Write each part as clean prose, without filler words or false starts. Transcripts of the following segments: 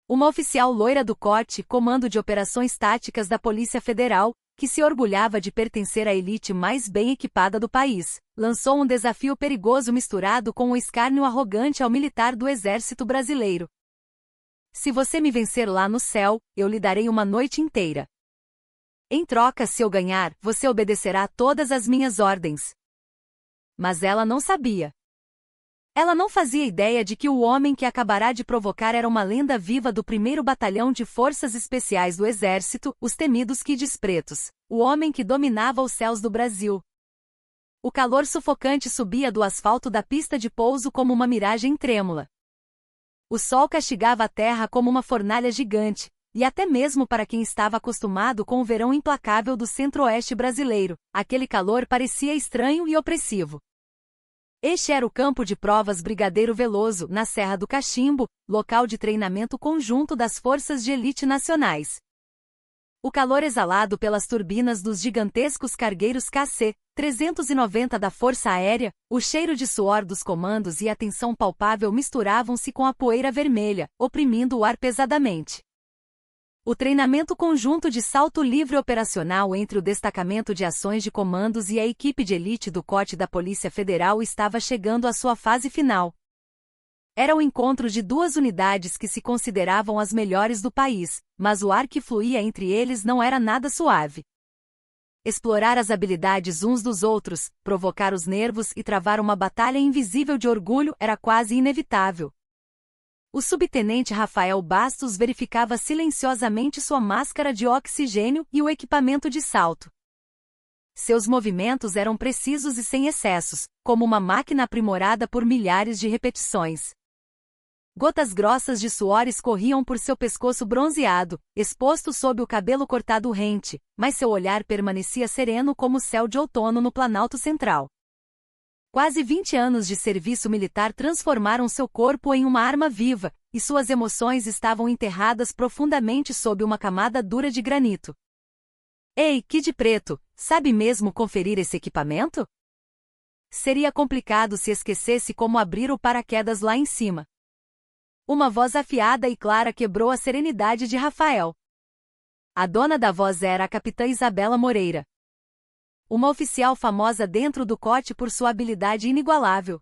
Uma oficial loira do COT, Comando de Operações Táticas da Polícia Federal, que se orgulhava de pertencer à elite mais bem equipada do país, lançou um desafio perigoso misturado com um escárnio arrogante ao militar do Exército Brasileiro. Se você me vencer lá no céu, eu lhe darei uma noite inteira. Em troca, se eu ganhar, você obedecerá a todas as minhas ordens. Mas ela não sabia. Ela não fazia ideia de que o homem que acabará de provocar era uma lenda viva do 1º Batalhão de Forças Especiais do Exército, os temidos Kids Pretos, o homem que dominava os céus do Brasil. O calor sufocante subia do asfalto da pista de pouso como uma miragem trêmula. O sol castigava a terra como uma fornalha gigante, e até mesmo para quem estava acostumado com o verão implacável do centro-oeste brasileiro, aquele calor parecia estranho e opressivo. Este era o campo de provas Brigadeiro Veloso, na Serra do Cachimbo, local de treinamento conjunto das forças de elite nacionais. O calor exalado pelas turbinas dos gigantescos cargueiros KC-390 da Força Aérea, o cheiro de suor dos comandos e a tensão palpável misturavam-se com a poeira vermelha, oprimindo o ar pesadamente. O treinamento conjunto de salto livre operacional entre o Destacamento de Ações de Comandos e a equipe de elite do COT da Polícia Federal estava chegando à sua fase final. Era o encontro de duas unidades que se consideravam as melhores do país, mas o ar que fluía entre eles não era nada suave. Explorar as habilidades uns dos outros, provocar os nervos e travar uma batalha invisível de orgulho era quase inevitável. O subtenente Rafael Bastos verificava silenciosamente sua máscara de oxigênio e o equipamento de salto. Seus movimentos eram precisos e sem excessos, como uma máquina aprimorada por milhares de repetições. Gotas grossas de suor escorriam por seu pescoço bronzeado, exposto sob o cabelo cortado rente, mas seu olhar permanecia sereno como o céu de outono no Planalto Central. Quase 20 anos de serviço militar transformaram seu corpo em uma arma viva, e suas emoções estavam enterradas profundamente sob uma camada dura de granito. Ei, Kid Preto, sabe mesmo conferir esse equipamento? Seria complicado se esquecesse como abrir o paraquedas lá em cima. Uma voz afiada e clara quebrou a serenidade de Rafael. A dona da voz era a capitã Isabela Moreira. Uma oficial famosa dentro do COT por sua habilidade inigualável.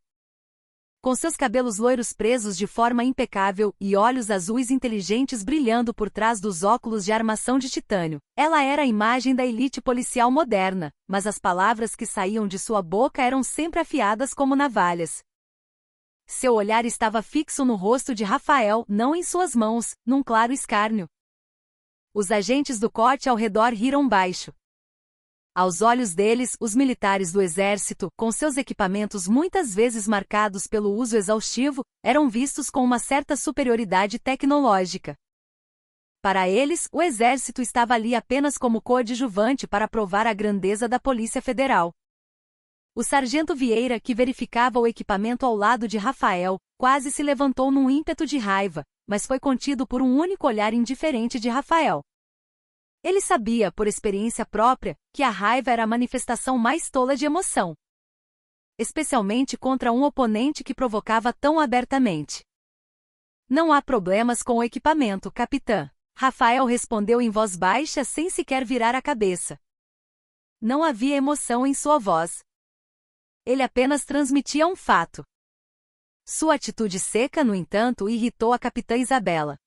Com seus cabelos loiros presos de forma impecável e olhos azuis inteligentes brilhando por trás dos óculos de armação de titânio, ela era a imagem da elite policial moderna, mas as palavras que saíam de sua boca eram sempre afiadas como navalhas. Seu olhar estava fixo no rosto de Rafael, não em suas mãos, num claro escárnio. Os agentes do COT ao redor riram baixo. Aos olhos deles, os militares do Exército, com seus equipamentos muitas vezes marcados pelo uso exaustivo, eram vistos com uma certa superioridade tecnológica. Para eles, o Exército estava ali apenas como coadjuvante para provar a grandeza da Polícia Federal. O sargento Vieira, que verificava o equipamento ao lado de Rafael, quase se levantou num ímpeto de raiva, mas foi contido por um único olhar indiferente de Rafael. Ele sabia, por experiência própria, que a raiva era a manifestação mais tola de emoção. Especialmente contra um oponente que provocava tão abertamente. Não há problemas com o equipamento, capitã. Rafael respondeu em voz baixa sem sequer virar a cabeça. Não havia emoção em sua voz. Ele apenas transmitia um fato. Sua atitude seca, no entanto, irritou a capitã Isabela.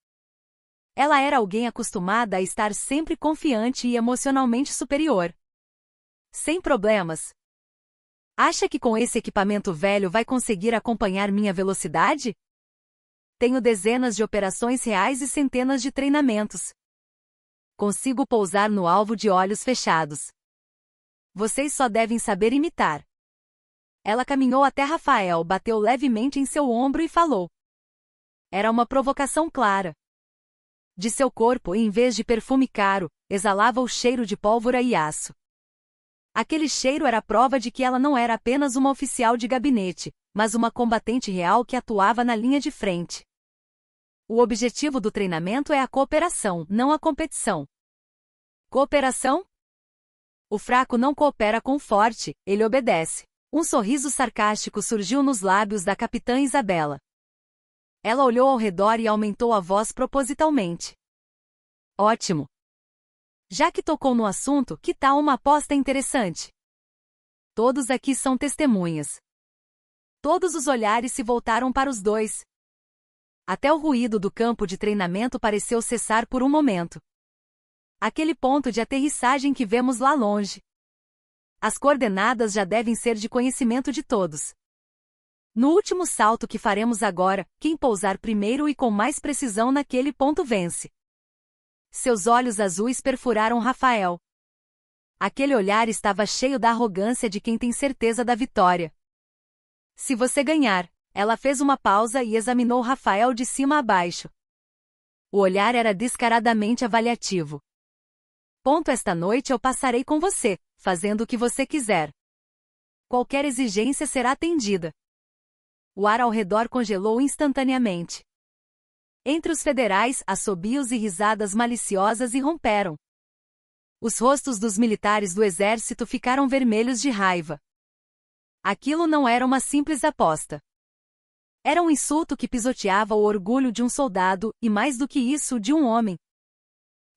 Ela era alguém acostumada a estar sempre confiante e emocionalmente superior. Sem problemas. Acha que com esse equipamento velho vai conseguir acompanhar minha velocidade? Tenho dezenas de operações reais e centenas de treinamentos. Consigo pousar no alvo de olhos fechados. Vocês só devem saber imitar. Ela caminhou até Rafael, bateu levemente em seu ombro e falou. Era uma provocação clara. De seu corpo, em vez de perfume caro, exalava o cheiro de pólvora e aço. Aquele cheiro era prova de que ela não era apenas uma oficial de gabinete, mas uma combatente real que atuava na linha de frente. O objetivo do treinamento é a cooperação, não a competição. Cooperação? O fraco não coopera com o forte, ele obedece. Um sorriso sarcástico surgiu nos lábios da capitã Isabela. Ela olhou ao redor e aumentou a voz propositalmente. Ótimo! Já que tocou no assunto, que tal uma aposta interessante? Todos aqui são testemunhas. Todos os olhares se voltaram para os dois. Até o ruído do campo de treinamento pareceu cessar por um momento. Aquele ponto de aterrissagem que vemos lá longe. As coordenadas já devem ser de conhecimento de todos. No último salto que faremos agora, quem pousar primeiro e com mais precisão naquele ponto vence. Seus olhos azuis perfuraram Rafael. Aquele olhar estava cheio da arrogância de quem tem certeza da vitória. Se você ganhar, ela fez uma pausa e examinou Rafael de cima a baixo. O olhar era descaradamente avaliativo. Ponto, esta noite eu passarei com você, fazendo o que você quiser. Qualquer exigência será atendida. O ar ao redor congelou instantaneamente. Entre os federais, assobios e risadas maliciosas irromperam. Os rostos dos militares do exército ficaram vermelhos de raiva. Aquilo não era uma simples aposta. Era um insulto que pisoteava o orgulho de um soldado, e mais do que isso, de um homem.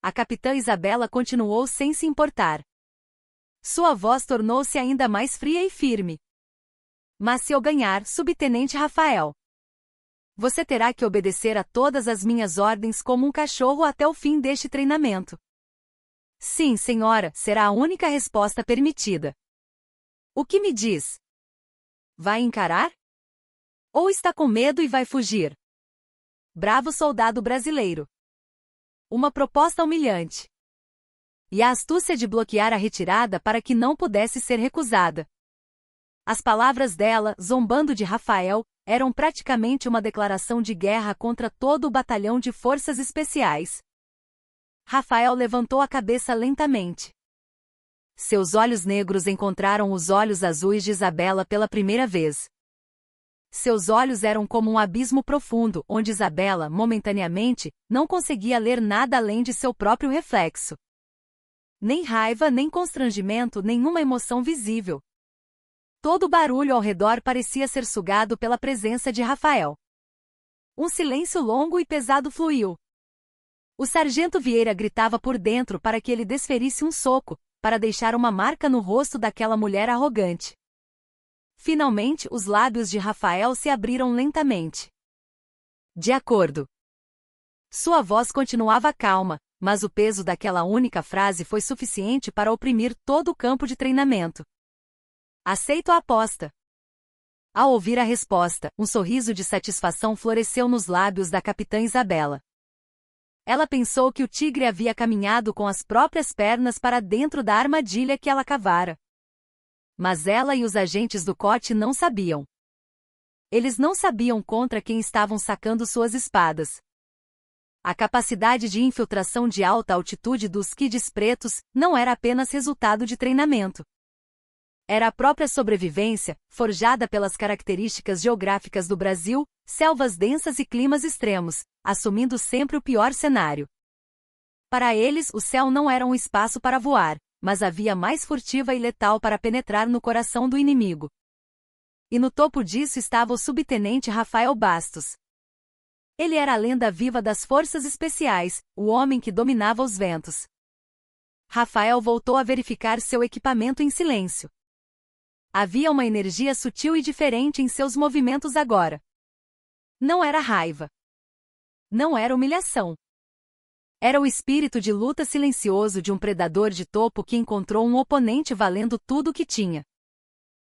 A capitã Isabela continuou sem se importar. Sua voz tornou-se ainda mais fria e firme. Mas se eu ganhar, subtenente Rafael, você terá que obedecer a todas as minhas ordens como um cachorro até o fim deste treinamento. Sim, senhora, será a única resposta permitida. O que me diz? Vai encarar? Ou está com medo e vai fugir? Bravo soldado brasileiro. Uma proposta humilhante. E a astúcia de bloquear a retirada para que não pudesse ser recusada. As palavras dela, zombando de Rafael, eram praticamente uma declaração de guerra contra todo o batalhão de forças especiais. Rafael levantou a cabeça lentamente. Seus olhos negros encontraram os olhos azuis de Isabela pela primeira vez. Seus olhos eram como um abismo profundo, onde Isabela, momentaneamente, não conseguia ler nada além de seu próprio reflexo. Nem raiva, nem constrangimento, nenhuma emoção visível. Todo o barulho ao redor parecia ser sugado pela presença de Rafael. Um silêncio longo e pesado fluiu. O sargento Vieira gritava por dentro para que ele desferisse um soco, para deixar uma marca no rosto daquela mulher arrogante. Finalmente, os lábios de Rafael se abriram lentamente. De acordo. Sua voz continuava calma, mas o peso daquela única frase foi suficiente para oprimir todo o campo de treinamento. Aceito a aposta. Ao ouvir a resposta, um sorriso de satisfação floresceu nos lábios da capitã Isabela. Ela pensou que o tigre havia caminhado com as próprias pernas para dentro da armadilha que ela cavara. Mas ela e os agentes do COT não sabiam. Eles não sabiam contra quem estavam sacando suas espadas. A capacidade de infiltração de alta altitude dos Kids pretos não era apenas resultado de treinamento. Era a própria sobrevivência, forjada pelas características geográficas do Brasil, selvas densas e climas extremos, assumindo sempre o pior cenário. Para eles, o céu não era um espaço para voar, mas a via mais furtiva e letal para penetrar no coração do inimigo. E no topo disso estava o subtenente Rafael Bastos. Ele era a lenda viva das forças especiais, o homem que dominava os ventos. Rafael voltou a verificar seu equipamento em silêncio. Havia uma energia sutil e diferente em seus movimentos agora. Não era raiva. Não era humilhação. Era o espírito de luta silencioso de um predador de topo que encontrou um oponente valendo tudo o que tinha.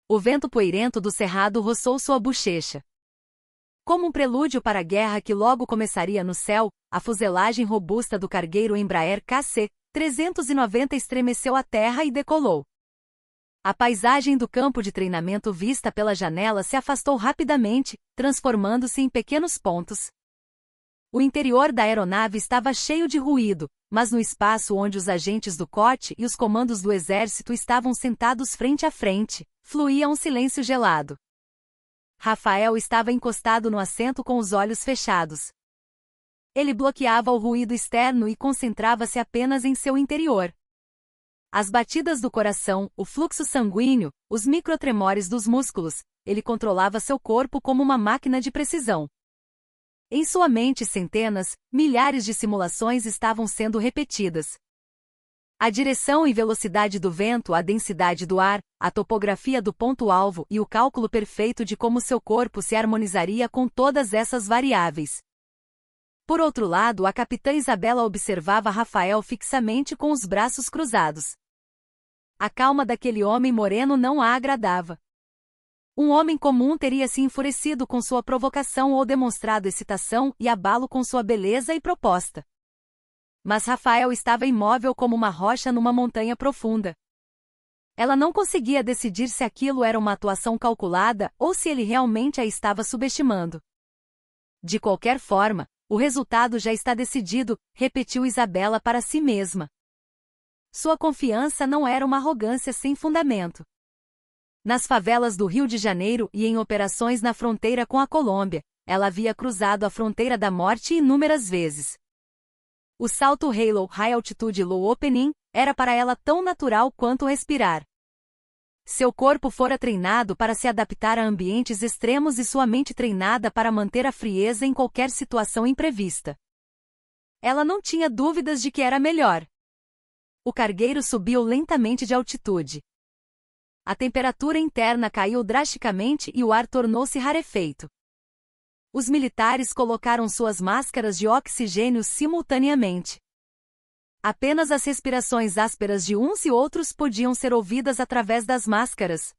O vento poeirento do cerrado roçou sua bochecha. Como um prelúdio para a guerra que logo começaria no céu, a fuselagem robusta do cargueiro Embraer KC-390 estremeceu a terra e decolou. A paisagem do campo de treinamento vista pela janela se afastou rapidamente, transformando-se em pequenos pontos. O interior da aeronave estava cheio de ruído, mas no espaço onde os agentes do COT e os comandos do exército estavam sentados frente a frente, fluía um silêncio gelado. Rafael estava encostado no assento com os olhos fechados. Ele bloqueava o ruído externo e concentrava-se apenas em seu interior. As batidas do coração, o fluxo sanguíneo, os microtremores dos músculos, ele controlava seu corpo como uma máquina de precisão. Em sua mente centenas, milhares de simulações estavam sendo repetidas. A direção e velocidade do vento, a densidade do ar, a topografia do ponto-alvo e o cálculo perfeito de como seu corpo se harmonizaria com todas essas variáveis. Por outro lado, a capitã Isabela observava Rafael fixamente com os braços cruzados. A calma daquele homem moreno não a agradava. Um homem comum teria se enfurecido com sua provocação ou demonstrado excitação e abalo com sua beleza e proposta. Mas Rafael estava imóvel como uma rocha numa montanha profunda. Ela não conseguia decidir se aquilo era uma atuação calculada ou se ele realmente a estava subestimando. De qualquer forma, o resultado já está decidido, repetiu Isabela para si mesma. Sua confiança não era uma arrogância sem fundamento. Nas favelas do Rio de Janeiro e em operações na fronteira com a Colômbia, ela havia cruzado a fronteira da morte inúmeras vezes. O salto Halo High Altitude Low Opening era para ela tão natural quanto respirar. Seu corpo fora treinado para se adaptar a ambientes extremos e sua mente treinada para manter a frieza em qualquer situação imprevista. Ela não tinha dúvidas de que era melhor. O cargueiro subiu lentamente de altitude. A temperatura interna caiu drasticamente e o ar tornou-se rarefeito. Os militares colocaram suas máscaras de oxigênio simultaneamente. Apenas as respirações ásperas de uns e outros podiam ser ouvidas através das máscaras.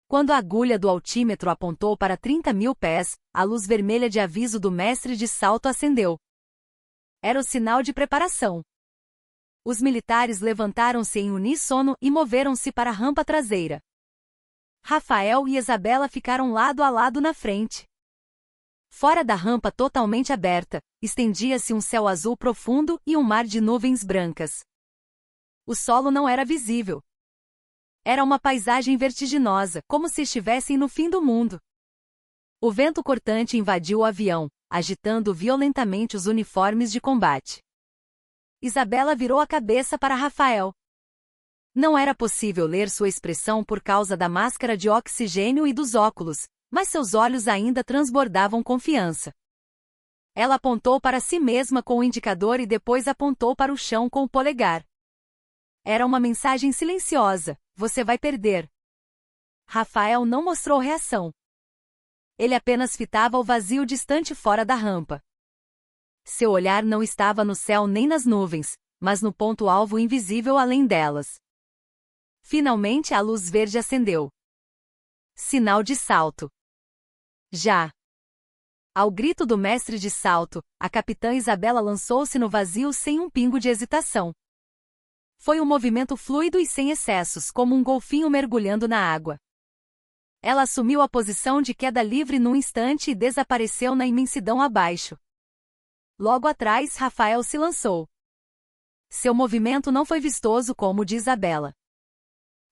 Quando a agulha do altímetro apontou para 30.000 pés, a luz vermelha de aviso do mestre de salto acendeu. Era o sinal de preparação. Os militares levantaram-se em uníssono e moveram-se para a rampa traseira. Rafael e Isabela ficaram lado a lado na frente. Fora da rampa totalmente aberta, estendia-se um céu azul profundo e um mar de nuvens brancas. O solo não era visível. Era uma paisagem vertiginosa, como se estivessem no fim do mundo. O vento cortante invadiu o avião, agitando violentamente os uniformes de combate. Isabela virou a cabeça para Rafael. Não era possível ler sua expressão por causa da máscara de oxigênio e dos óculos, mas seus olhos ainda transbordavam confiança. Ela apontou para si mesma com o indicador e depois apontou para o chão com o polegar. Era uma mensagem silenciosa: você vai perder. Rafael não mostrou reação. Ele apenas fitava o vazio distante fora da rampa. Seu olhar não estava no céu nem nas nuvens, mas no ponto-alvo invisível além delas. Finalmente a luz verde acendeu. Sinal de salto. Já! Ao grito do mestre de salto, a capitã Isabela lançou-se no vazio sem um pingo de hesitação. Foi um movimento fluido e sem excessos, como um golfinho mergulhando na água. Ela assumiu a posição de queda livre num instante e desapareceu na imensidão abaixo. Logo atrás, Rafael se lançou. Seu movimento não foi vistoso como o de Isabela.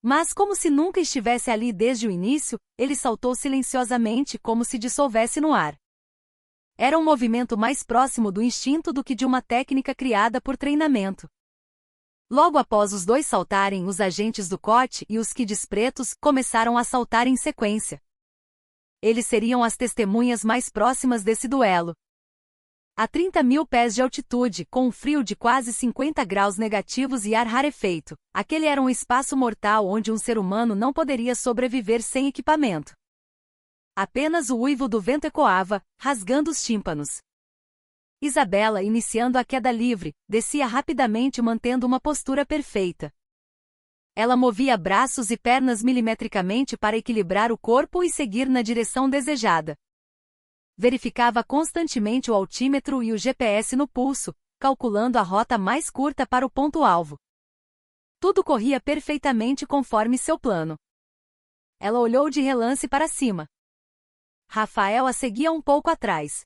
Mas como se nunca estivesse ali desde o início, ele saltou silenciosamente como se dissolvesse no ar. Era um movimento mais próximo do instinto do que de uma técnica criada por treinamento. Logo após os dois saltarem, os agentes do COT e os Kids pretos começaram a saltar em sequência. Eles seriam as testemunhas mais próximas desse duelo. A 30.000 pés de altitude, com um frio de quase 50 graus negativos e ar rarefeito, aquele era um espaço mortal onde um ser humano não poderia sobreviver sem equipamento. Apenas o uivo do vento ecoava, rasgando os tímpanos. Isabela, iniciando a queda livre, descia rapidamente mantendo uma postura perfeita. Ela movia braços e pernas milimetricamente para equilibrar o corpo e seguir na direção desejada. Verificava constantemente o altímetro e o GPS no pulso, calculando a rota mais curta para o ponto-alvo. Tudo corria perfeitamente conforme seu plano. Ela olhou de relance para cima. Rafael a seguia um pouco atrás.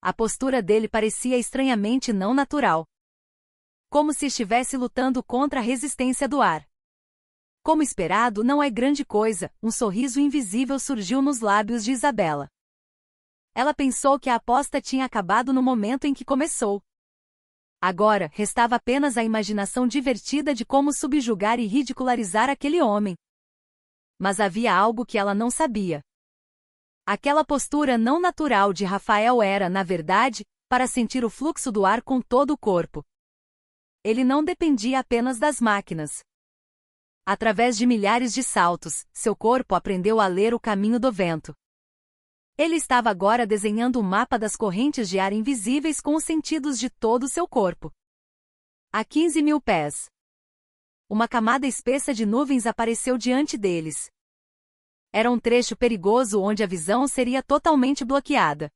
A postura dele parecia estranhamente não natural. Como se estivesse lutando contra a resistência do ar. Como esperado, não é grande coisa, um sorriso invisível surgiu nos lábios de Isabela. Ela pensou que a aposta tinha acabado no momento em que começou. Agora, restava apenas a imaginação divertida de como subjugar e ridicularizar aquele homem. Mas havia algo que ela não sabia. Aquela postura não natural de Rafael era, na verdade, para sentir o fluxo do ar com todo o corpo. Ele não dependia apenas das máquinas. Através de milhares de saltos, seu corpo aprendeu a ler o caminho do vento. Ele estava agora desenhando o mapa das correntes de ar invisíveis com os sentidos de todo o seu corpo. A 15.000 pés. Uma camada espessa de nuvens apareceu diante deles. Era um trecho perigoso onde a visão seria totalmente bloqueada.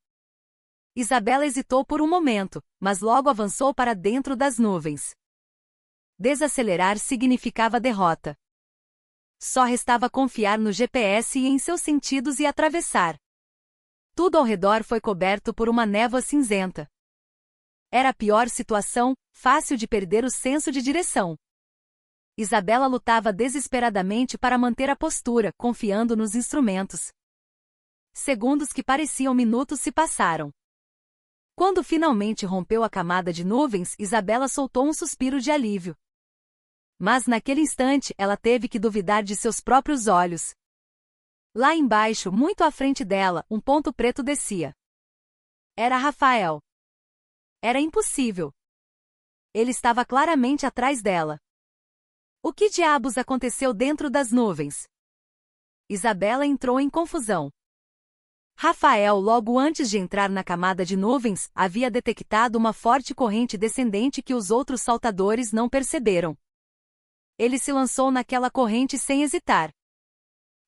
Isabela hesitou por um momento, mas logo avançou para dentro das nuvens. Desacelerar significava derrota. Só restava confiar no GPS e em seus sentidos e atravessar. Tudo ao redor foi coberto por uma névoa cinzenta. Era a pior situação, fácil de perder o senso de direção. Isabela lutava desesperadamente para manter a postura, confiando nos instrumentos. Segundos que pareciam minutos se passaram. Quando finalmente rompeu a camada de nuvens, Isabela soltou um suspiro de alívio. Mas naquele instante, ela teve que duvidar de seus próprios olhos. Lá embaixo, muito à frente dela, um ponto preto descia. Era Rafael. Era impossível. Ele estava claramente atrás dela. O que diabos aconteceu dentro das nuvens? Isabela entrou em confusão. Rafael, logo antes de entrar na camada de nuvens, havia detectado uma forte corrente descendente que os outros saltadores não perceberam. Ele se lançou naquela corrente sem hesitar.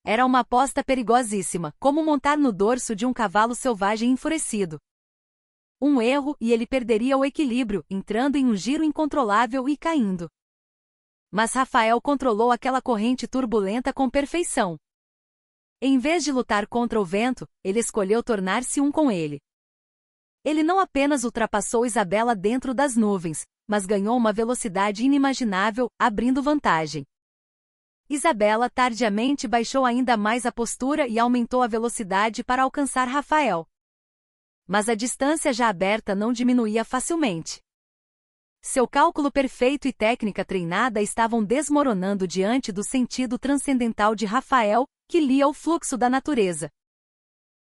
Era uma aposta perigosíssima, como montar no dorso de um cavalo selvagem enfurecido. Um erro e ele perderia o equilíbrio, entrando em um giro incontrolável e caindo. Mas Rafael controlou aquela corrente turbulenta com perfeição. Em vez de lutar contra o vento, ele escolheu tornar-se um com ele. Ele não apenas ultrapassou Isabela dentro das nuvens, mas ganhou uma velocidade inimaginável, abrindo vantagem. Isabela tardiamente baixou ainda mais a postura e aumentou a velocidade para alcançar Rafael. Mas a distância já aberta não diminuía facilmente. Seu cálculo perfeito e técnica treinada estavam desmoronando diante do sentido transcendental de Rafael, que lia o fluxo da natureza.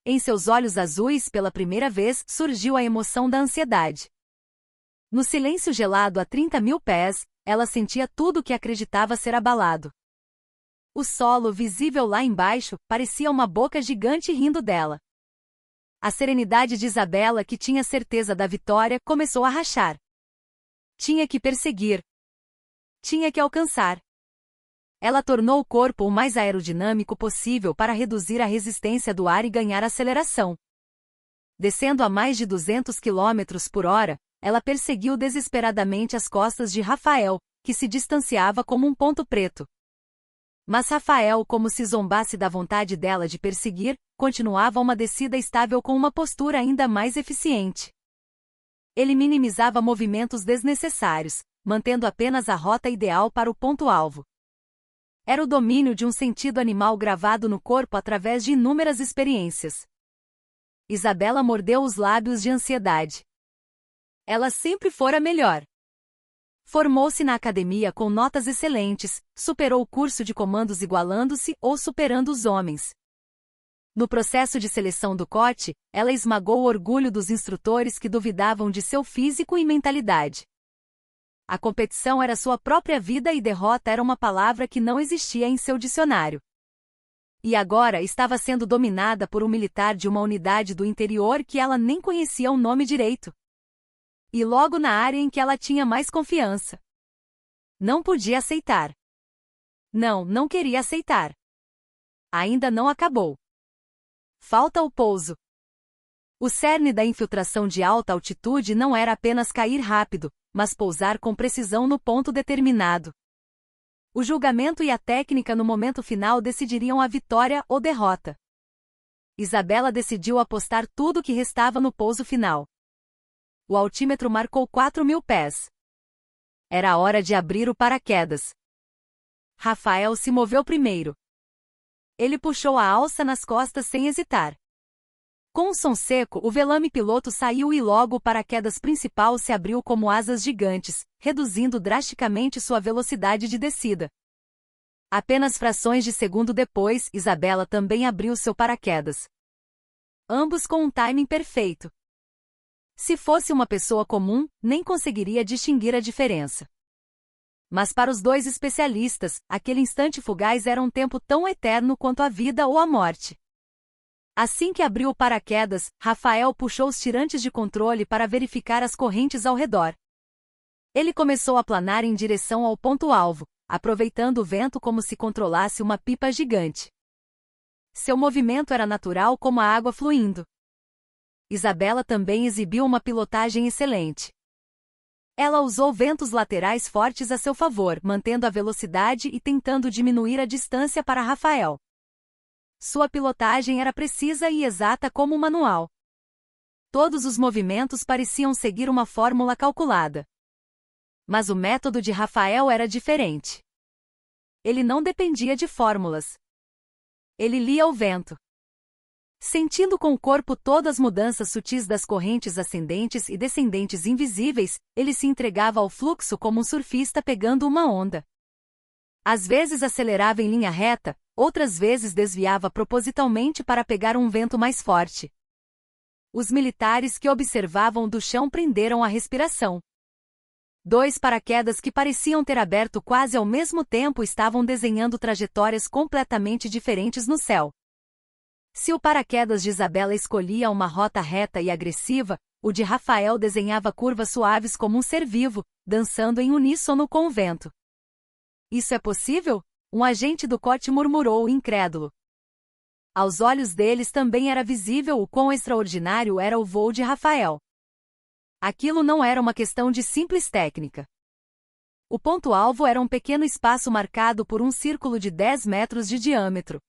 Em seus olhos azuis, pela primeira vez, surgiu a emoção da ansiedade. No silêncio gelado a 30.000 pés, ela sentia tudo o que acreditava ser abalado. O solo, visível lá embaixo, parecia uma boca gigante rindo dela. A serenidade de Isabela, que tinha certeza da vitória, começou a rachar. Tinha que perseguir. Tinha que alcançar. Ela tornou o corpo o mais aerodinâmico possível para reduzir a resistência do ar e ganhar aceleração. Descendo a mais de 200 km por hora, ela perseguiu desesperadamente as costas de Rafael, que se distanciava como um ponto preto. Mas Rafael, como se zombasse da vontade dela de perseguir, continuava uma descida estável com uma postura ainda mais eficiente. Ele minimizava movimentos desnecessários, mantendo apenas a rota ideal para o ponto-alvo. Era o domínio de um sentido animal gravado no corpo através de inúmeras experiências. Isabela mordeu os lábios de ansiedade. Ela sempre fora melhor. Formou-se na academia com notas excelentes, superou o curso de comandos igualando-se ou superando os homens. No processo de seleção do COT, ela esmagou o orgulho dos instrutores que duvidavam de seu físico e mentalidade. A competição era sua própria vida e derrota era uma palavra que não existia em seu dicionário. E agora estava sendo dominada por um militar de uma unidade do interior que ela nem conhecia o nome direito. E logo na área em que ela tinha mais confiança. Não podia aceitar. Não queria aceitar. Ainda não acabou. Falta o pouso. O cerne da infiltração de alta altitude não era apenas cair rápido, mas pousar com precisão no ponto determinado. O julgamento e a técnica no momento final decidiriam a vitória ou derrota. Isabela decidiu apostar tudo o que restava no pouso final. O altímetro marcou 4.000 pés. Era a hora de abrir o paraquedas. Rafael se moveu primeiro. Ele puxou a alça nas costas sem hesitar. Com um som seco, o velame piloto saiu e logo o paraquedas principal se abriu como asas gigantes, reduzindo drasticamente sua velocidade de descida. Apenas frações de segundo depois, Isabela também abriu seu paraquedas. ambos com um timing perfeito. Se fosse uma pessoa comum, nem conseguiria distinguir a diferença. Mas para os dois especialistas, aquele instante fugaz era um tempo tão eterno quanto a vida ou a morte. Assim que abriu o paraquedas, Rafael puxou os tirantes de controle para verificar as correntes ao redor. Ele começou a planar em direção ao ponto-alvo, aproveitando o vento como se controlasse uma pipa gigante. Seu movimento era natural como a água fluindo. Isabela também exibiu uma pilotagem excelente. Ela usou ventos laterais fortes a seu favor, mantendo a velocidade e tentando diminuir a distância para Rafael. Sua pilotagem era precisa e exata como um manual. Todos os movimentos pareciam seguir uma fórmula calculada. Mas o método de Rafael era diferente. Ele não dependia de fórmulas. Ele lia o vento. Sentindo com o corpo todas as mudanças sutis das correntes ascendentes e descendentes invisíveis, ele se entregava ao fluxo como um surfista pegando uma onda. Às vezes acelerava em linha reta, outras vezes desviava propositalmente para pegar um vento mais forte. Os militares que observavam do chão prenderam a respiração. Dois paraquedas que pareciam ter aberto quase ao mesmo tempo estavam desenhando trajetórias completamente diferentes no céu. Se o paraquedas de Isabela escolhia uma rota reta e agressiva, o de Rafael desenhava curvas suaves como um ser vivo, dançando em uníssono com o vento. Isso é possível? Um agente do COT murmurou incrédulo. Aos olhos deles também era visível o quão extraordinário era o voo de Rafael. Aquilo não era uma questão de simples técnica. O ponto-alvo era um pequeno espaço marcado por um círculo de 10 metros de diâmetro.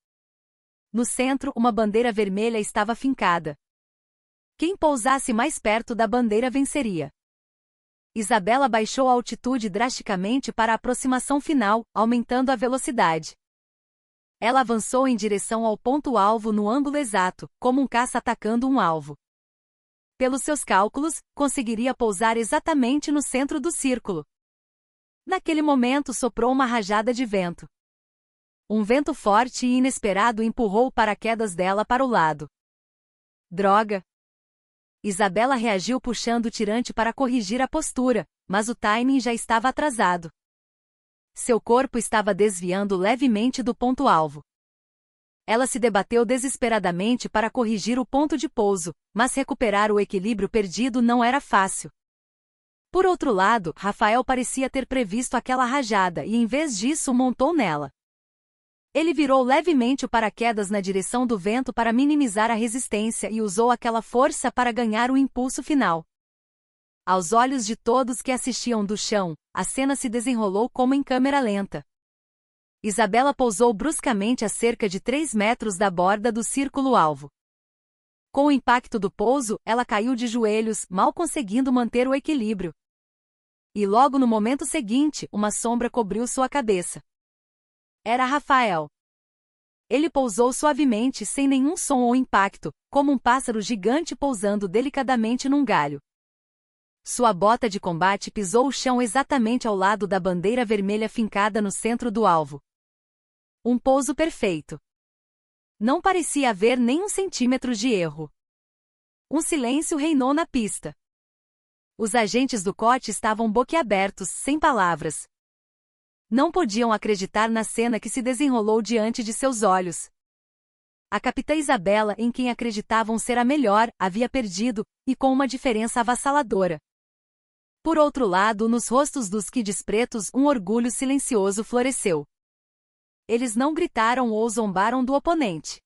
No centro, uma bandeira vermelha estava fincada. Quem pousasse mais perto da bandeira venceria. Isabela baixou a altitude drasticamente para a aproximação final, aumentando a velocidade. Ela avançou em direção ao ponto-alvo no ângulo exato, como um caça atacando um alvo. Pelos seus cálculos, conseguiria pousar exatamente no centro do círculo. Naquele momento soprou uma rajada de vento. Um vento forte e inesperado empurrou o paraquedas dela para o lado. Droga! Isabela reagiu puxando o tirante para corrigir a postura, mas o timing já estava atrasado. Seu corpo estava desviando levemente do ponto-alvo. Ela se debateu desesperadamente para corrigir o ponto de pouso, mas recuperar o equilíbrio perdido não era fácil. Por outro lado, Rafael parecia ter previsto aquela rajada e em vez disso montou nela. Ele virou levemente o paraquedas na direção do vento para minimizar a resistência e usou aquela força para ganhar o impulso final. Aos olhos de todos que assistiam do chão, a cena se desenrolou como em câmera lenta. Isabela pousou bruscamente a cerca de 3 metros da borda do círculo-alvo. Com o impacto do pouso, ela caiu de joelhos, mal conseguindo manter o equilíbrio. E logo no momento seguinte, uma sombra cobriu sua cabeça. Era Rafael. Ele pousou suavemente sem nenhum som ou impacto, como um pássaro gigante pousando delicadamente num galho. Sua bota de combate pisou o chão exatamente ao lado da bandeira vermelha fincada no centro do alvo. Um pouso perfeito. Não parecia haver nem um centímetro de erro. Um silêncio reinou na pista. Os agentes do COT estavam boquiabertos, sem palavras. Não podiam acreditar na cena que se desenrolou diante de seus olhos. A capitã Isabela, em quem acreditavam ser a melhor, havia perdido, e com uma diferença avassaladora. Por outro lado, nos rostos dos kids pretos um orgulho silencioso floresceu. Eles não gritaram ou zombaram do oponente.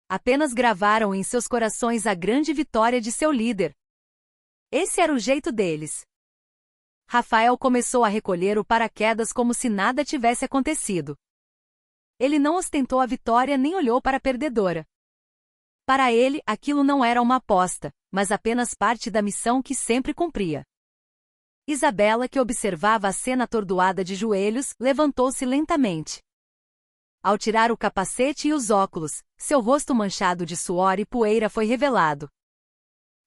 Apenas gravaram em seus corações a grande vitória de seu líder. Esse era o jeito deles. Rafael começou a recolher o paraquedas como se nada tivesse acontecido. Ele não ostentou a vitória nem olhou para a perdedora. Para ele, aquilo não era uma aposta, mas apenas parte da missão que sempre cumpria. Isabela, que observava a cena atordoada de joelhos, levantou-se lentamente. Ao tirar o capacete e os óculos, seu rosto manchado de suor e poeira foi revelado.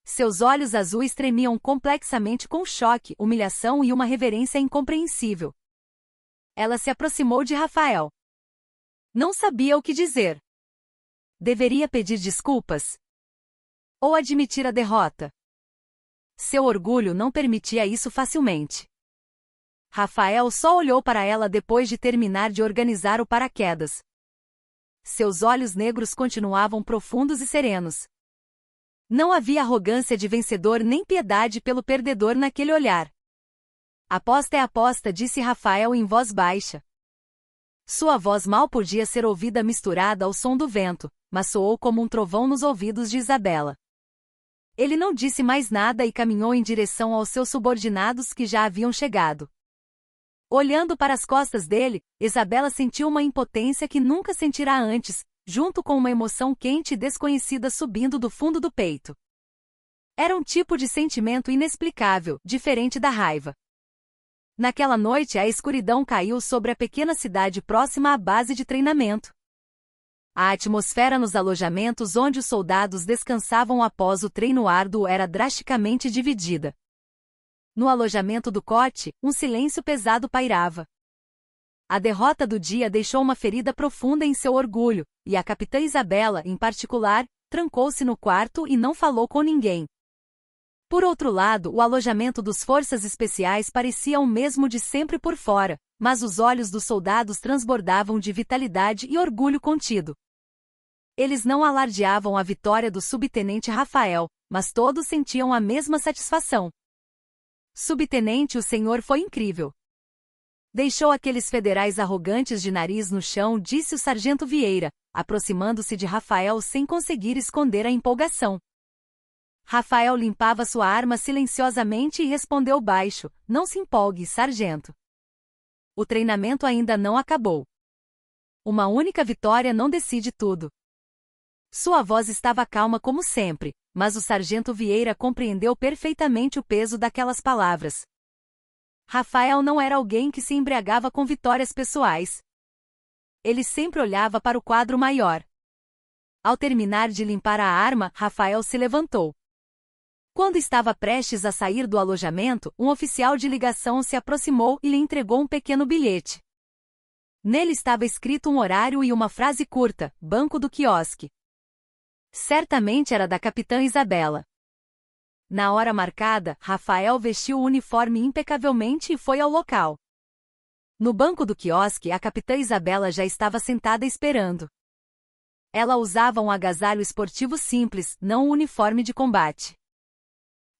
Seus olhos azuis tremiam complexamente com choque, humilhação e uma reverência incompreensível. Ela se aproximou de Rafael. Não sabia o que dizer. Deveria pedir desculpas? Ou admitir a derrota? Seu orgulho não permitia isso facilmente. Rafael só olhou para ela depois de terminar de organizar o paraquedas. Seus olhos negros continuavam profundos e serenos. Não havia arrogância de vencedor nem piedade pelo perdedor naquele olhar. Aposta é aposta, disse Rafael em voz baixa. Sua voz mal podia ser ouvida misturada ao som do vento, mas soou como um trovão nos ouvidos de Isabela. Ele não disse mais nada e caminhou em direção aos seus subordinados que já haviam chegado. Olhando para as costas dele, Isabela sentiu uma impotência que nunca sentirá antes, junto com uma emoção quente e desconhecida subindo do fundo do peito. Era um tipo de sentimento inexplicável, diferente da raiva. Naquela noite a escuridão caiu sobre a pequena cidade próxima à base de treinamento. A atmosfera nos alojamentos onde os soldados descansavam após o treino árduo era drasticamente dividida. No alojamento do COT, um silêncio pesado pairava. A derrota do dia deixou uma ferida profunda em seu orgulho, e a capitã Isabela, em particular, trancou-se no quarto e não falou com ninguém. Por outro lado, o alojamento dos Forças Especiais parecia o mesmo de sempre por fora, mas os olhos dos soldados transbordavam de vitalidade e orgulho contido. Eles não alardeavam a vitória do subtenente Rafael, mas todos sentiam a mesma satisfação. Subtenente, o senhor foi incrível. Deixou aqueles federais arrogantes de nariz no chão, disse o sargento Vieira, aproximando-se de Rafael sem conseguir esconder a empolgação. Rafael limpava sua arma silenciosamente e respondeu baixo, não se empolgue, sargento. O treinamento ainda não acabou. Uma única vitória não decide tudo. Sua voz estava calma como sempre, mas o sargento Vieira compreendeu perfeitamente o peso daquelas palavras. Rafael não era alguém que se embriagava com vitórias pessoais. Ele sempre olhava para o quadro maior. Ao terminar de limpar a arma, Rafael se levantou. Quando estava prestes a sair do alojamento, um oficial de ligação se aproximou e lhe entregou um pequeno bilhete. Nele estava escrito um horário e uma frase curta, banco do quiosque. Certamente era da capitã Isabela. Na hora marcada, Rafael vestiu o uniforme impecavelmente e foi ao local. No banco do quiosque, a capitã Isabela já estava sentada esperando. Ela usava um agasalho esportivo simples, não um uniforme de combate.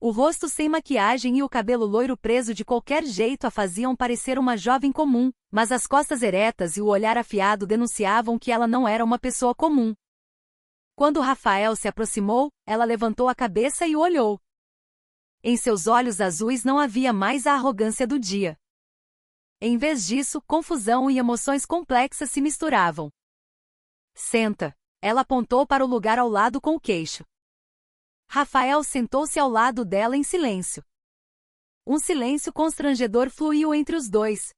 O rosto sem maquiagem e o cabelo loiro preso de qualquer jeito a faziam parecer uma jovem comum, mas as costas eretas e o olhar afiado denunciavam que ela não era uma pessoa comum. Quando Rafael se aproximou, ela levantou a cabeça e o olhou. Em seus olhos azuis não havia mais a arrogância do dia. Em vez disso, confusão e emoções complexas se misturavam. Senta. Ela apontou para o lugar ao lado com o queixo. Rafael sentou-se ao lado dela em silêncio. Um silêncio constrangedor fluiu entre os dois.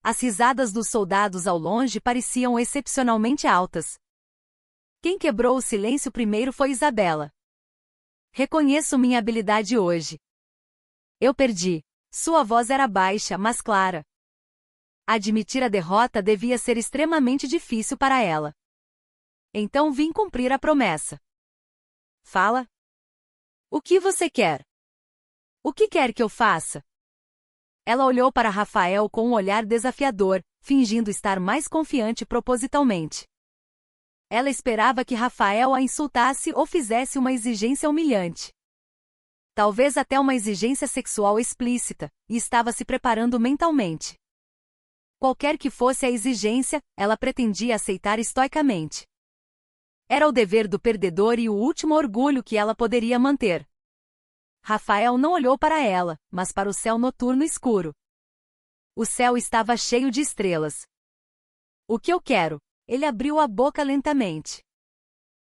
As risadas dos soldados ao longe pareciam excepcionalmente altas. Quem quebrou o silêncio primeiro foi Isabela. Reconheço minha habilidade hoje. Eu perdi. Sua voz era baixa, mas clara. Admitir a derrota devia ser extremamente difícil para ela. Então vim cumprir a promessa. Fala. O que você quer? O que quer que eu faça? Ela olhou para Rafael com um olhar desafiador, fingindo estar mais confiante propositalmente. Ela esperava que Rafael a insultasse ou fizesse uma exigência humilhante. Talvez até uma exigência sexual explícita, e estava se preparando mentalmente. Qualquer que fosse a exigência, ela pretendia aceitar estoicamente. Era o dever do perdedor e o último orgulho que ela poderia manter. Rafael não olhou para ela, mas para o céu noturno escuro. O céu estava cheio de estrelas. O que eu quero? Ele abriu a boca lentamente.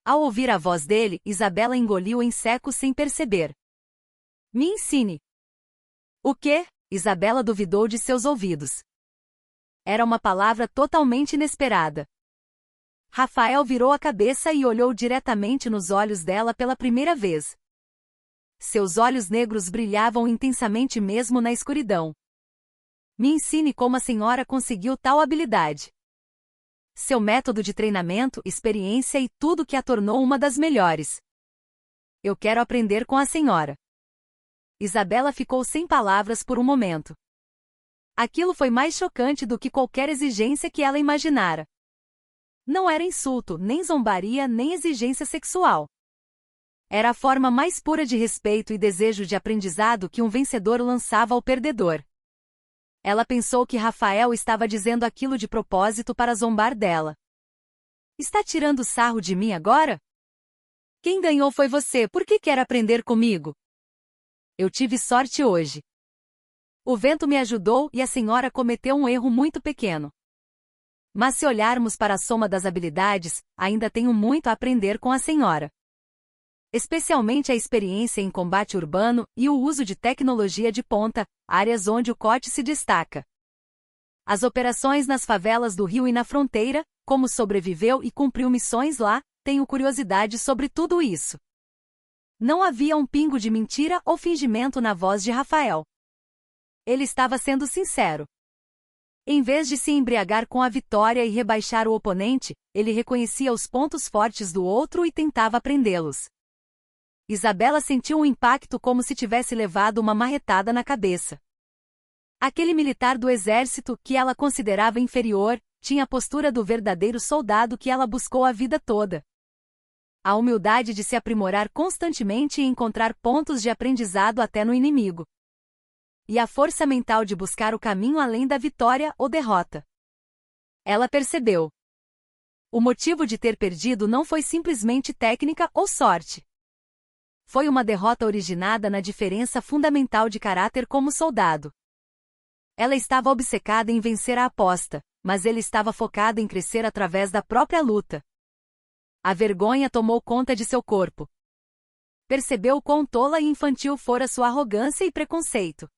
Ao ouvir a voz dele, Isabela engoliu em seco sem perceber. Me ensine. O quê? Isabela duvidou de seus ouvidos. Era uma palavra totalmente inesperada. Rafael virou a cabeça e olhou diretamente nos olhos dela pela primeira vez. Seus olhos negros brilhavam intensamente mesmo na escuridão. Me ensine como a senhora conseguiu tal habilidade. Seu método de treinamento, experiência e tudo que a tornou uma das melhores. Eu quero aprender com a senhora. Isabela ficou sem palavras por um momento. Aquilo foi mais chocante do que qualquer exigência que ela imaginara. Não era insulto, nem zombaria, nem exigência sexual. Era a forma mais pura de respeito e desejo de aprendizado que um vencedor lançava ao perdedor. Ela pensou que Rafael estava dizendo aquilo de propósito para zombar dela. Está tirando sarro de mim agora? Quem ganhou foi você, por que quer aprender comigo? Eu tive sorte hoje. O vento me ajudou e a senhora cometeu um erro muito pequeno. Mas se olharmos para a soma das habilidades, ainda tenho muito a aprender com a senhora. Especialmente a experiência em combate urbano e o uso de tecnologia de ponta, áreas onde o COT se destaca. As operações nas favelas do Rio e na fronteira, como sobreviveu e cumpriu missões lá, tenho curiosidade sobre tudo isso. Não havia um pingo de mentira ou fingimento na voz de Rafael. Ele estava sendo sincero. Em vez de se embriagar com a vitória e rebaixar o oponente, ele reconhecia os pontos fortes do outro e tentava aprendê-los. Isabela sentiu um impacto como se tivesse levado uma marretada na cabeça. Aquele militar do exército, que ela considerava inferior, tinha a postura do verdadeiro soldado que ela buscou a vida toda. A humildade de se aprimorar constantemente e encontrar pontos de aprendizado até no inimigo. E a força mental de buscar o caminho além da vitória ou derrota. Ela percebeu. O motivo de ter perdido não foi simplesmente técnica ou sorte. Foi uma derrota originada na diferença fundamental de caráter como soldado. Ela estava obcecada em vencer a aposta, mas ele estava focado em crescer através da própria luta. A vergonha tomou conta de seu corpo. Percebeu quão tola e infantil fora sua arrogância e preconceito.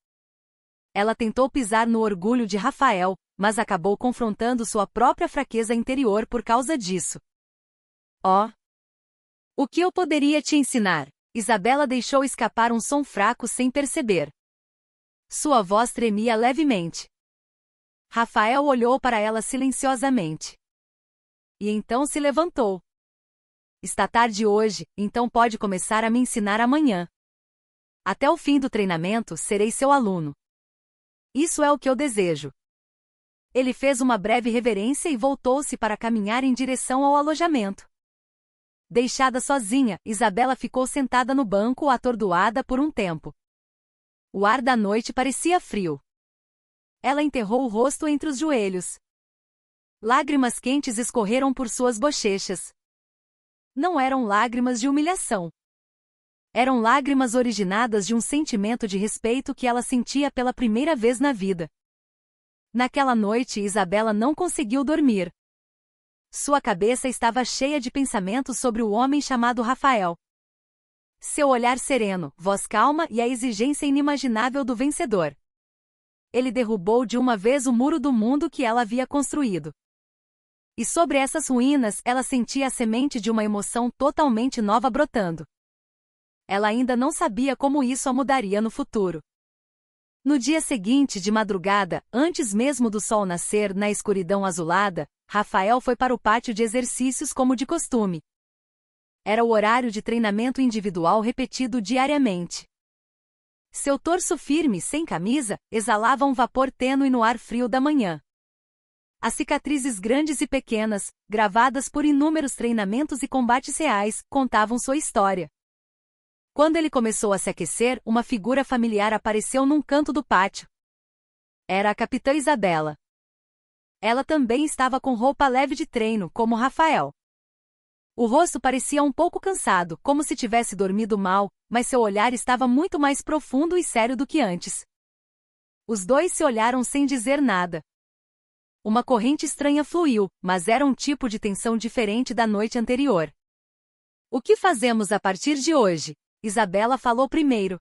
Ela tentou pisar no orgulho de Rafael, mas acabou confrontando sua própria fraqueza interior por causa disso. Oh! O que eu poderia te ensinar? Isabela deixou escapar um som fraco sem perceber. Sua voz tremia levemente. Rafael olhou para ela silenciosamente. E então se levantou. Está tarde hoje, então pode começar a me ensinar amanhã. Até o fim do treinamento, serei seu aluno. Isso é o que eu desejo. Ele fez uma breve reverência e voltou-se para caminhar em direção ao alojamento. Deixada sozinha, Isabela ficou sentada no banco atordoada por um tempo. O ar da noite parecia frio. Ela enterrou o rosto entre os joelhos. Lágrimas quentes escorreram por suas bochechas. Não eram lágrimas de humilhação. Eram lágrimas originadas de um sentimento de respeito que ela sentia pela primeira vez na vida. Naquela noite Isabela não conseguiu dormir. Sua cabeça estava cheia de pensamentos sobre o homem chamado Rafael. Seu olhar sereno, voz calma e a exigência inimaginável do vencedor. Ele derrubou de uma vez o muro do mundo que ela havia construído. E sobre essas ruínas ela sentia a semente de uma emoção totalmente nova brotando. Ela ainda não sabia como isso a mudaria no futuro. No dia seguinte de madrugada, antes mesmo do sol nascer na escuridão azulada, Rafael foi para o pátio de exercícios como de costume. Era o horário de treinamento individual repetido diariamente. Seu torso firme, sem camisa, exalava um vapor tênue no ar frio da manhã. As cicatrizes grandes e pequenas, gravadas por inúmeros treinamentos e combates reais, contavam sua história. Quando ele começou a se aquecer, uma figura familiar apareceu num canto do pátio. Era a capitã Isabela. Ela também estava com roupa leve de treino, como Rafael. O rosto parecia um pouco cansado, como se tivesse dormido mal, mas seu olhar estava muito mais profundo e sério do que antes. Os dois se olharam sem dizer nada. Uma corrente estranha fluiu, mas era um tipo de tensão diferente da noite anterior. O que fazemos a partir de hoje? Isabela falou primeiro.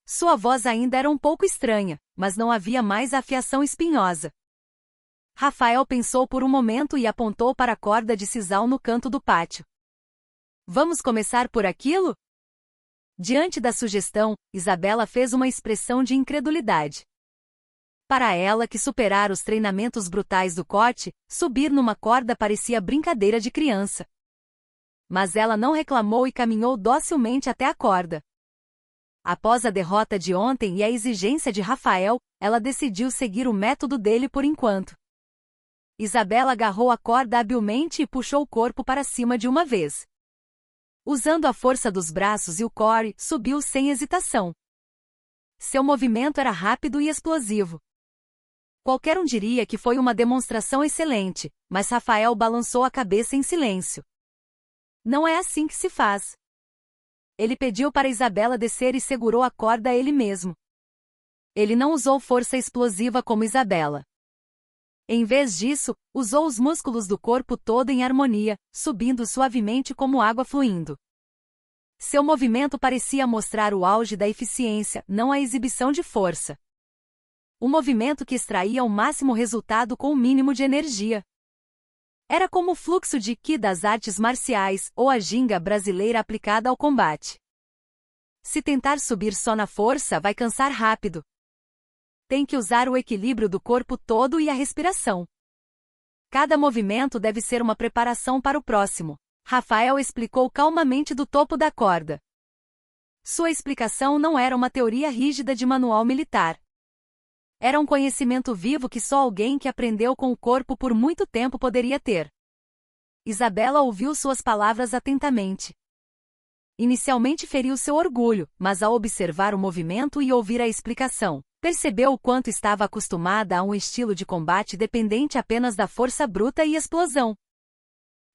Sua voz ainda era um pouco estranha, mas não havia mais a afiação espinhosa. Rafael pensou por um momento e apontou para a corda de sisal no canto do pátio. Vamos começar por aquilo? Diante da sugestão, Isabela fez uma expressão de incredulidade. Para ela que superar os treinamentos brutais do COT, subir numa corda parecia brincadeira de criança. mas ela não reclamou e caminhou docilmente até a corda. Após a derrota de ontem e a exigência de Rafael, ela decidiu seguir o método dele por enquanto. Isabela agarrou a corda habilmente e puxou o corpo para cima de uma vez. Usando a força dos braços e o core, subiu sem hesitação. Seu movimento era rápido e explosivo. Qualquer um diria que foi uma demonstração excelente, mas Rafael balançou a cabeça em silêncio. Não é assim que se faz. Ele pediu para Isabela descer e segurou a corda ele mesmo. Ele não usou força explosiva como Isabela. Em vez disso, usou os músculos do corpo todo em harmonia, subindo suavemente como água fluindo. Seu movimento parecia mostrar o auge da eficiência, não a exibição de força. Um movimento que extraía o máximo resultado com o mínimo de energia. Era como o fluxo de Qi das artes marciais, ou a ginga brasileira aplicada ao combate. Se tentar subir só na força, vai cansar rápido. Tem que usar o equilíbrio do corpo todo e a respiração. Cada movimento deve ser uma preparação para o próximo. Rafael explicou calmamente do topo da corda. Sua explicação não era uma teoria rígida de manual militar. Era um conhecimento vivo que só alguém que aprendeu com o corpo por muito tempo poderia ter. Isabela ouviu suas palavras atentamente. Inicialmente feriu seu orgulho, mas ao observar o movimento e ouvir a explicação, percebeu o quanto estava acostumada a um estilo de combate dependente apenas da força bruta e explosão.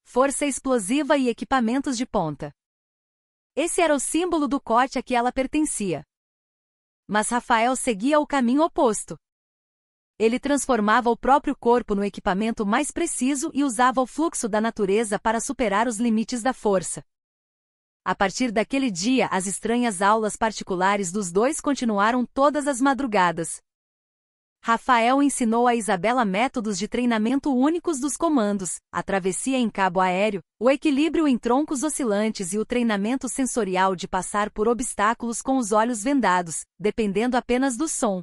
Força explosiva e equipamentos de ponta. Esse era o símbolo do corte a que ela pertencia. Mas Rafael seguia o caminho oposto. Ele transformava o próprio corpo no equipamento mais preciso e usava o fluxo da natureza para superar os limites da força. A partir daquele dia, as estranhas aulas particulares dos dois continuaram todas as madrugadas. Rafael ensinou a Isabela métodos de treinamento únicos dos comandos, a travessia em cabo aéreo, o equilíbrio em troncos oscilantes e o treinamento sensorial de passar por obstáculos com os olhos vendados, dependendo apenas do som.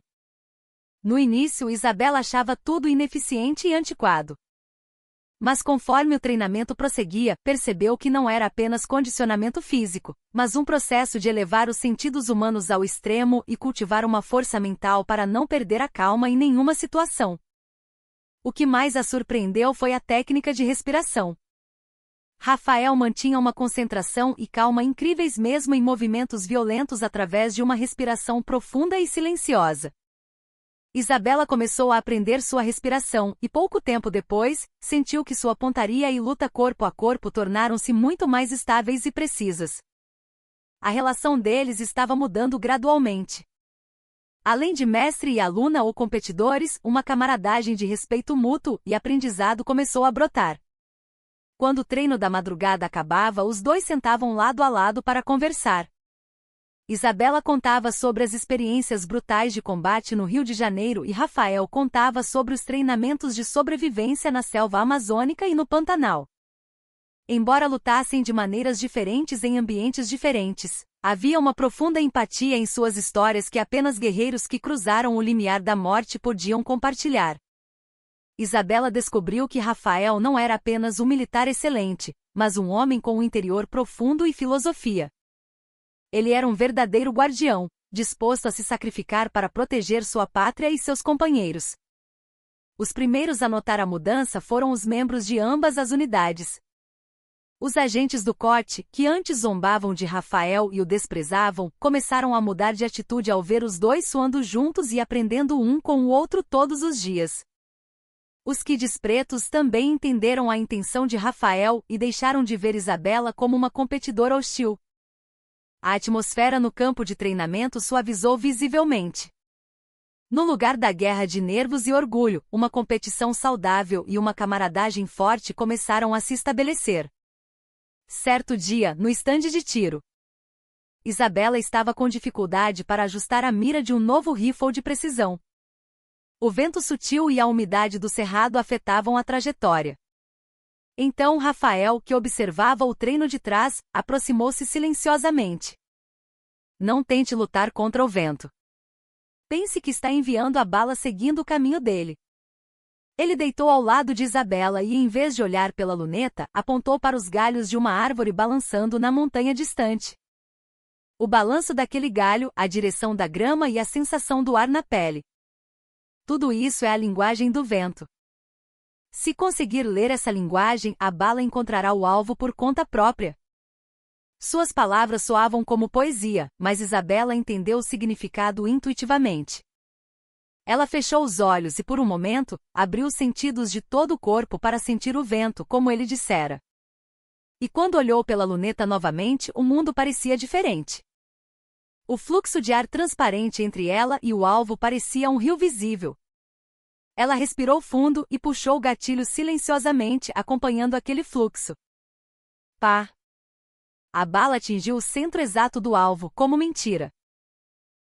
No início, Isabela achava tudo ineficiente e antiquado. Mas conforme o treinamento prosseguia, percebeu que não era apenas condicionamento físico, mas um processo de elevar os sentidos humanos ao extremo e cultivar uma força mental para não perder a calma em nenhuma situação. O que mais a surpreendeu foi a técnica de respiração. Rafael mantinha uma concentração e calma incríveis mesmo em movimentos violentos através de uma respiração profunda e silenciosa. Isabela começou a aprender sua respiração e pouco tempo depois, sentiu que sua pontaria e luta corpo a corpo tornaram-se muito mais estáveis e precisas. A relação deles estava mudando gradualmente. Além de mestre e aluna ou competidores, uma camaradagem de respeito mútuo e aprendizado começou a brotar. Quando o treino da madrugada acabava, os dois sentavam lado a lado para conversar. Isabela contava sobre as experiências brutais de combate no Rio de Janeiro e Rafael contava sobre os treinamentos de sobrevivência na selva amazônica e no Pantanal. Embora lutassem de maneiras diferentes em ambientes diferentes, havia uma profunda empatia em suas histórias que apenas guerreiros que cruzaram o limiar da morte podiam compartilhar. Isabela descobriu que Rafael não era apenas um militar excelente, mas um homem com um interior profundo e filosofia. Ele era um verdadeiro guardião, disposto a se sacrificar para proteger sua pátria e seus companheiros. Os primeiros a notar a mudança foram os membros de ambas as unidades. Os agentes do corte, que antes zombavam de Rafael e o desprezavam, começaram a mudar de atitude ao ver os dois suando juntos e aprendendo um com o outro todos os dias. Os Kids pretos também entenderam a intenção de Rafael e deixaram de ver Isabela como uma competidora hostil. A atmosfera no campo de treinamento suavizou visivelmente. No lugar da guerra de nervos e orgulho, uma competição saudável e uma camaradagem forte começaram a se estabelecer. Certo dia, no estande de tiro, Isabela estava com dificuldade para ajustar a mira de um novo rifle de precisão. O vento sutil e a umidade do cerrado afetavam a trajetória. Então Rafael, que observava o treino de trás, aproximou-se silenciosamente. Não tente lutar contra o vento. Pense que está enviando a bala seguindo o caminho dele. Ele deitou ao lado de Isabela e, em vez de olhar pela luneta, apontou para os galhos de uma árvore balançando na montanha distante. O balanço daquele galho, a direção da grama e a sensação do ar na pele. Tudo isso é a linguagem do vento. Se conseguir ler essa linguagem, a bala encontrará o alvo por conta própria. Suas palavras soavam como poesia, mas Isabela entendeu o significado intuitivamente. Ela fechou os olhos e, por um momento, abriu os sentidos de todo o corpo para sentir o vento, como ele dissera. E quando olhou pela luneta novamente, o mundo parecia diferente. O fluxo de ar transparente entre ela e o alvo parecia um rio visível. Ela respirou fundo e puxou o gatilho silenciosamente, acompanhando aquele fluxo. Pá! A bala atingiu o centro exato do alvo, como mentira.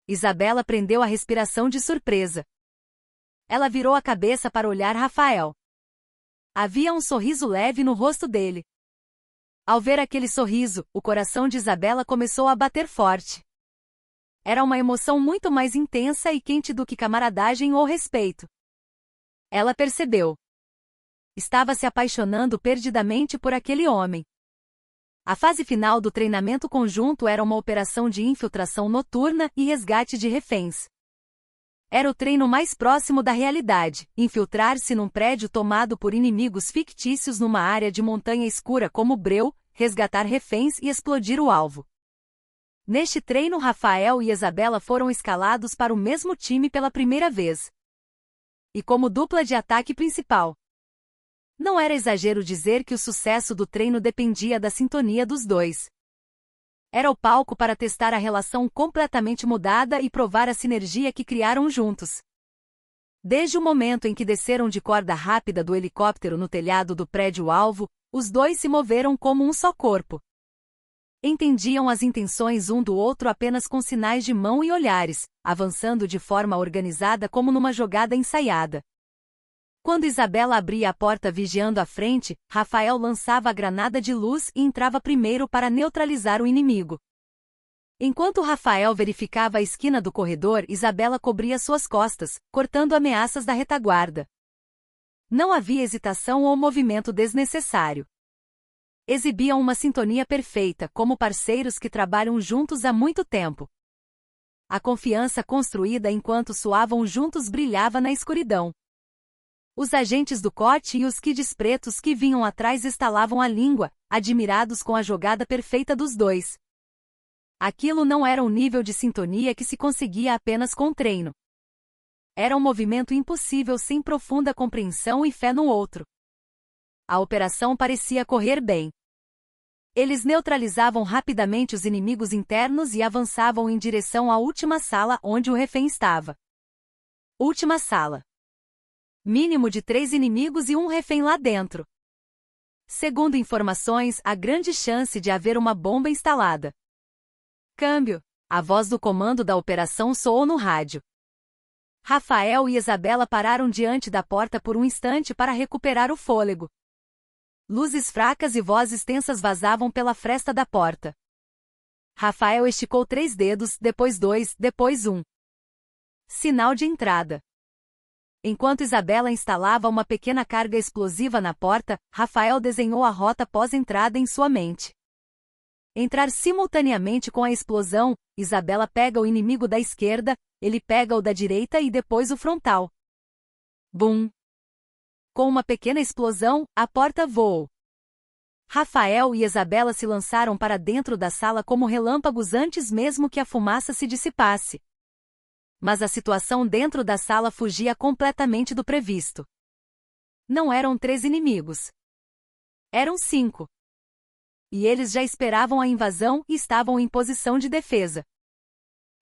Isabela prendeu a respiração de surpresa. Ela virou a cabeça para olhar Rafael. Havia um sorriso leve no rosto dele. Ao ver aquele sorriso, o coração de Isabela começou a bater forte. Era uma emoção muito mais intensa e quente do que camaradagem ou respeito. Ela percebeu. Estava se apaixonando perdidamente por aquele homem. A fase final do treinamento conjunto era uma operação de infiltração noturna e resgate de reféns. Era o treino mais próximo da realidade, infiltrar-se num prédio tomado por inimigos fictícios numa área de montanha escura como Breu, resgatar reféns e explodir o alvo. Neste treino, Rafael e Isabela foram escalados para o mesmo time pela primeira vez. E como dupla de ataque principal. Não era exagero dizer que o sucesso do treino dependia da sintonia dos dois. Era o palco para testar a relação completamente mudada e provar a sinergia que criaram juntos. Desde o momento em que desceram de corda rápida do helicóptero no telhado do prédio-alvo, os dois se moveram como um só corpo. Entendiam as intenções um do outro apenas com sinais de mão e olhares, avançando de forma organizada como numa jogada ensaiada. Quando Isabela abria a porta vigiando à frente, Rafael lançava a granada de luz e entrava primeiro para neutralizar o inimigo. Enquanto Rafael verificava a esquina do corredor, Isabela cobria suas costas, cortando ameaças da retaguarda. Não havia hesitação ou movimento desnecessário. Exibiam uma sintonia perfeita, como parceiros que trabalham juntos há muito tempo. A confiança construída enquanto suavam juntos brilhava na escuridão. Os agentes do COT e os kids pretos que vinham atrás estalavam a língua, admirados com a jogada perfeita dos dois. Aquilo não era um nível de sintonia que se conseguia apenas com treino. Era um movimento impossível sem profunda compreensão e fé no outro. A operação parecia correr bem. Eles neutralizavam rapidamente os inimigos internos e avançavam em direção à última sala onde o refém estava. Última sala. Mínimo de 3 inimigos e um refém lá dentro. Segundo informações, há grande chance de haver uma bomba instalada. Câmbio. A voz do comando da operação soou no rádio. Rafael e Isabela pararam diante da porta por um instante para recuperar o fôlego. Luzes fracas e vozes tensas vazavam pela fresta da porta. Rafael esticou 3 dedos, depois 2, depois 1. Sinal de entrada. Enquanto Isabela instalava uma pequena carga explosiva na porta, Rafael desenhou a rota pós-entrada em sua mente. Entrar simultaneamente com a explosão, Isabela pega o inimigo da esquerda, ele pega o da direita e depois o frontal. Bum! Com uma pequena explosão, a porta voou. Rafael e Isabela se lançaram para dentro da sala como relâmpagos antes mesmo que a fumaça se dissipasse. Mas a situação dentro da sala fugia completamente do previsto. Não eram 3 inimigos. Eram 5. E eles já esperavam a invasão e estavam em posição de defesa.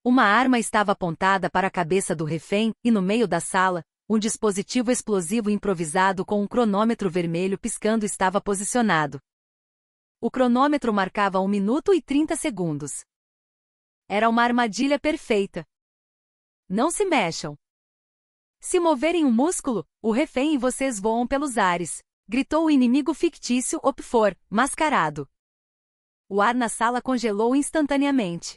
Uma arma estava apontada para a cabeça do refém, e no meio da sala, um dispositivo explosivo improvisado com um cronômetro vermelho piscando estava posicionado. O cronômetro marcava 1 minuto e 30 segundos. Era uma armadilha perfeita. Não se mexam. Se moverem um músculo, o refém e vocês voam pelos ares, gritou o inimigo fictício Opfor, mascarado. O ar na sala congelou instantaneamente.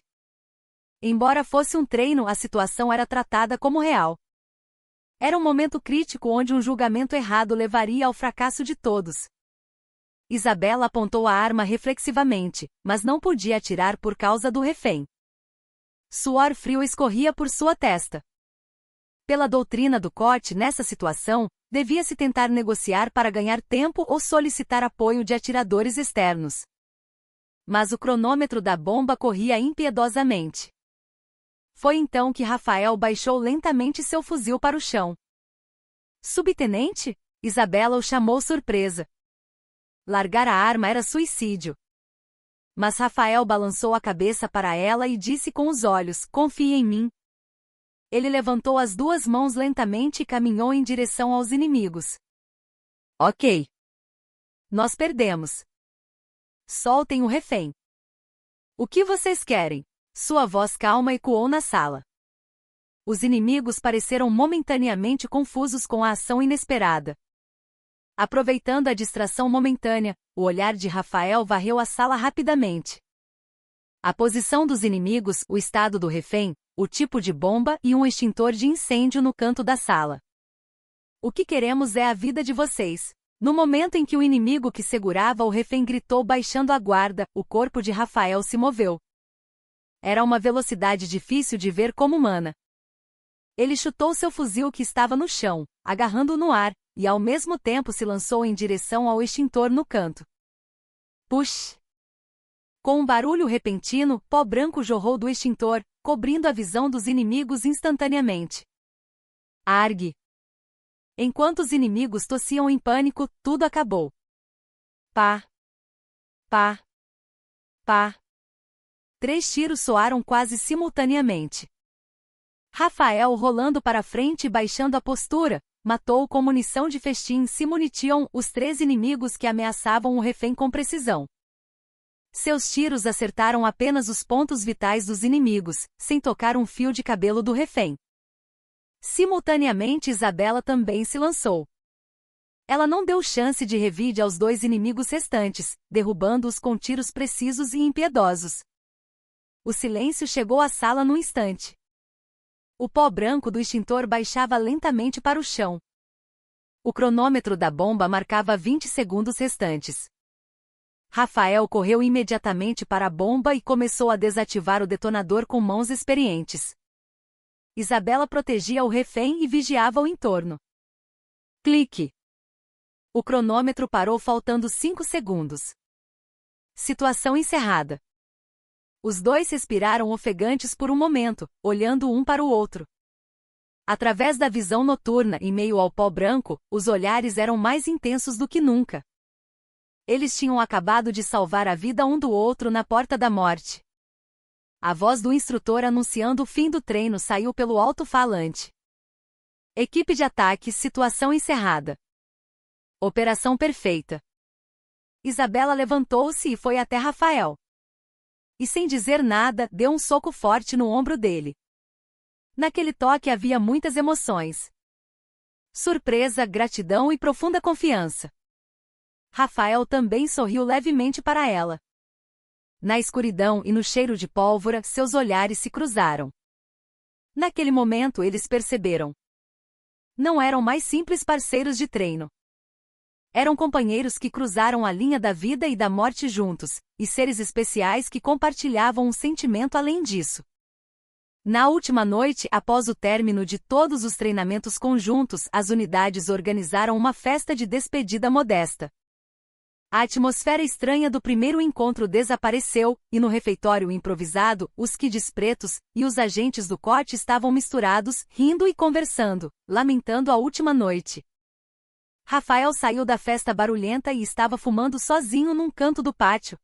Embora fosse um treino, a situação era tratada como real. Era um momento crítico onde um julgamento errado levaria ao fracasso de todos. Isabela apontou a arma reflexivamente, mas não podia atirar por causa do refém. Suor frio escorria por sua testa. Pela doutrina do COT nessa situação, devia-se tentar negociar para ganhar tempo ou solicitar apoio de atiradores externos. Mas o cronômetro da bomba corria impiedosamente. Foi então que Rafael baixou lentamente seu fuzil para o chão. Subtenente? Isabela o chamou surpresa. Largar a arma era suicídio. Mas Rafael balançou a cabeça para ela e disse com os olhos: confie em mim. Ele levantou as duas mãos lentamente e caminhou em direção aos inimigos. Ok. Nós perdemos. Soltem o refém. O que vocês querem? Sua voz calma ecoou na sala. Os inimigos pareceram momentaneamente confusos com a ação inesperada. Aproveitando a distração momentânea, o olhar de Rafael varreu a sala rapidamente. A posição dos inimigos, o estado do refém, o tipo de bomba e um extintor de incêndio no canto da sala. O que queremos é a vida de vocês. No momento em que o inimigo que segurava o refém gritou baixando a guarda, o corpo de Rafael se moveu. Era uma velocidade difícil de ver como humana. Ele chutou seu fuzil que estava no chão, agarrando-o no ar, e ao mesmo tempo se lançou em direção ao extintor no canto. Push! Com um barulho repentino, pó branco jorrou do extintor, cobrindo a visão dos inimigos instantaneamente. Argue! Enquanto os inimigos tossiam em pânico, tudo acabou. Pá! Pá! Pá! 3 tiros soaram quase simultaneamente. Rafael, rolando para frente e baixando a postura, matou com munição de festim Simunition os 3 inimigos que ameaçavam o refém com precisão. Seus tiros acertaram apenas os pontos vitais dos inimigos, sem tocar um fio de cabelo do refém. Simultaneamente Isabela também se lançou. Ela não deu chance de revide aos 2 inimigos restantes, derrubando-os com tiros precisos e impiedosos. O silêncio chegou à sala num instante. O pó branco do extintor baixava lentamente para o chão. O cronômetro da bomba marcava 20 segundos restantes. Rafael correu imediatamente para a bomba e começou a desativar o detonador com mãos experientes. Isabela protegia o refém e vigiava o entorno. Clique! O cronômetro parou faltando 5 segundos. Situação encerrada. Os 2 respiraram ofegantes por um momento, olhando um para o outro. Através da visão noturna, em meio ao pó branco, os olhares eram mais intensos do que nunca. Eles tinham acabado de salvar a vida um do outro na porta da morte. A voz do instrutor anunciando o fim do treino saiu pelo alto-falante. Equipe de ataque, situação encerrada. Operação perfeita. Isabela levantou-se e foi até Rafael. E sem dizer nada, deu um soco forte no ombro dele. Naquele toque havia muitas emoções. Surpresa, gratidão e profunda confiança. Rafael também sorriu levemente para ela. Na escuridão e no cheiro de pólvora, seus olhares se cruzaram. Naquele momento eles perceberam. Não eram mais simples parceiros de treino. Eram companheiros que cruzaram a linha da vida e da morte juntos, e seres especiais que compartilhavam um sentimento além disso. Na última noite, após o término de todos os treinamentos conjuntos, as unidades organizaram uma festa de despedida modesta. A atmosfera estranha do primeiro encontro desapareceu, e no refeitório improvisado, os kids pretos e os agentes do COT estavam misturados, rindo e conversando, lamentando a última noite. Rafael saiu da festa barulhenta e estava fumando sozinho num canto do pátio.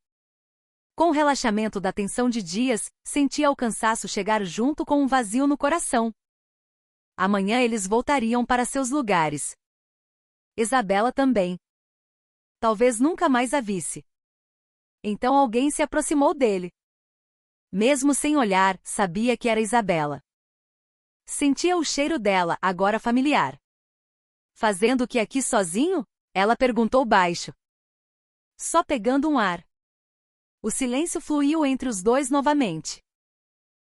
Com o relaxamento da tensão de dias, sentia o cansaço chegar junto com um vazio no coração. Amanhã eles voltariam para seus lugares. Isabela também. Talvez nunca mais a visse. Então alguém se aproximou dele. Mesmo sem olhar, sabia que era Isabela. Sentia o cheiro dela, agora familiar. Fazendo o que aqui sozinho? Ela perguntou baixo. Só pegando um ar. O silêncio fluiu entre os 2 novamente.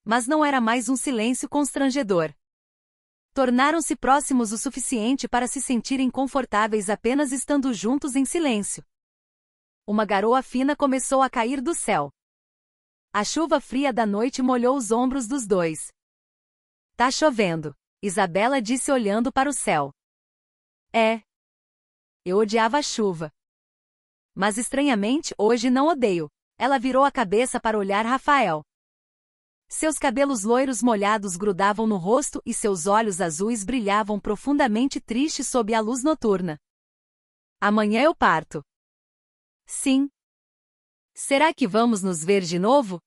Mas não era mais um silêncio constrangedor. Tornaram-se próximos o suficiente para se sentirem confortáveis apenas estando juntos em silêncio. Uma garoa fina começou a cair do céu. A chuva fria da noite molhou os ombros dos dois. Tá chovendo, Isabela disse olhando para o céu. É. Eu odiava a chuva. Mas estranhamente, hoje não odeio. Ela virou a cabeça para olhar Rafael. Seus cabelos loiros molhados grudavam no rosto e seus olhos azuis brilhavam profundamente tristes sob a luz noturna. Amanhã eu parto. Sim. Será que vamos nos ver de novo?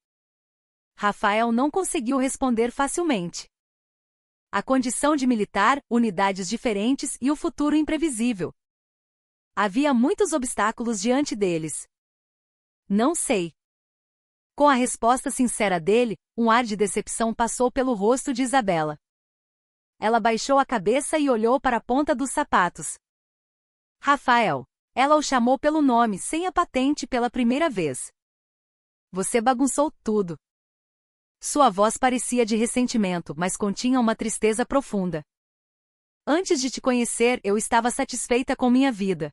Rafael não conseguiu responder facilmente. A condição de militar, unidades diferentes e o futuro imprevisível. Havia muitos obstáculos diante deles. Não sei. Com a resposta sincera dele, um ar de decepção passou pelo rosto de Isabela. Ela baixou a cabeça e olhou para a ponta dos sapatos. Rafael. Ela o chamou pelo nome sem a patente pela primeira vez. Você bagunçou tudo. Sua voz parecia de ressentimento, mas continha uma tristeza profunda. Antes de te conhecer, eu estava satisfeita com minha vida.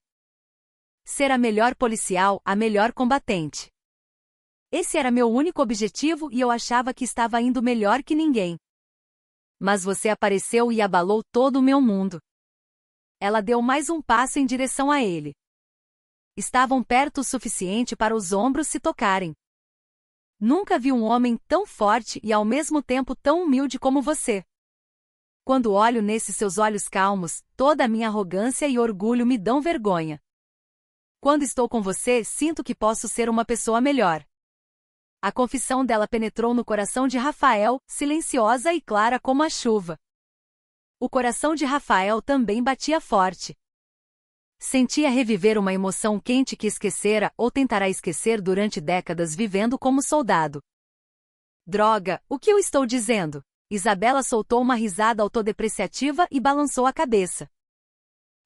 Ser a melhor policial, a melhor combatente. Esse era meu único objetivo e eu achava que estava indo melhor que ninguém. Mas você apareceu e abalou todo o meu mundo. Ela deu mais um passo em direção a ele. Estavam perto o suficiente para os ombros se tocarem. Nunca vi um homem tão forte e ao mesmo tempo tão humilde como você. Quando olho nesses seus olhos calmos, toda a minha arrogância e orgulho me dão vergonha. Quando estou com você, sinto que posso ser uma pessoa melhor. A confissão dela penetrou no coração de Rafael, silenciosa e clara como a chuva. O coração de Rafael também batia forte. Sentia reviver uma emoção quente que esquecera ou tentará esquecer durante décadas vivendo como soldado. Droga, o que eu estou dizendo? Isabela soltou uma risada autodepreciativa e balançou a cabeça.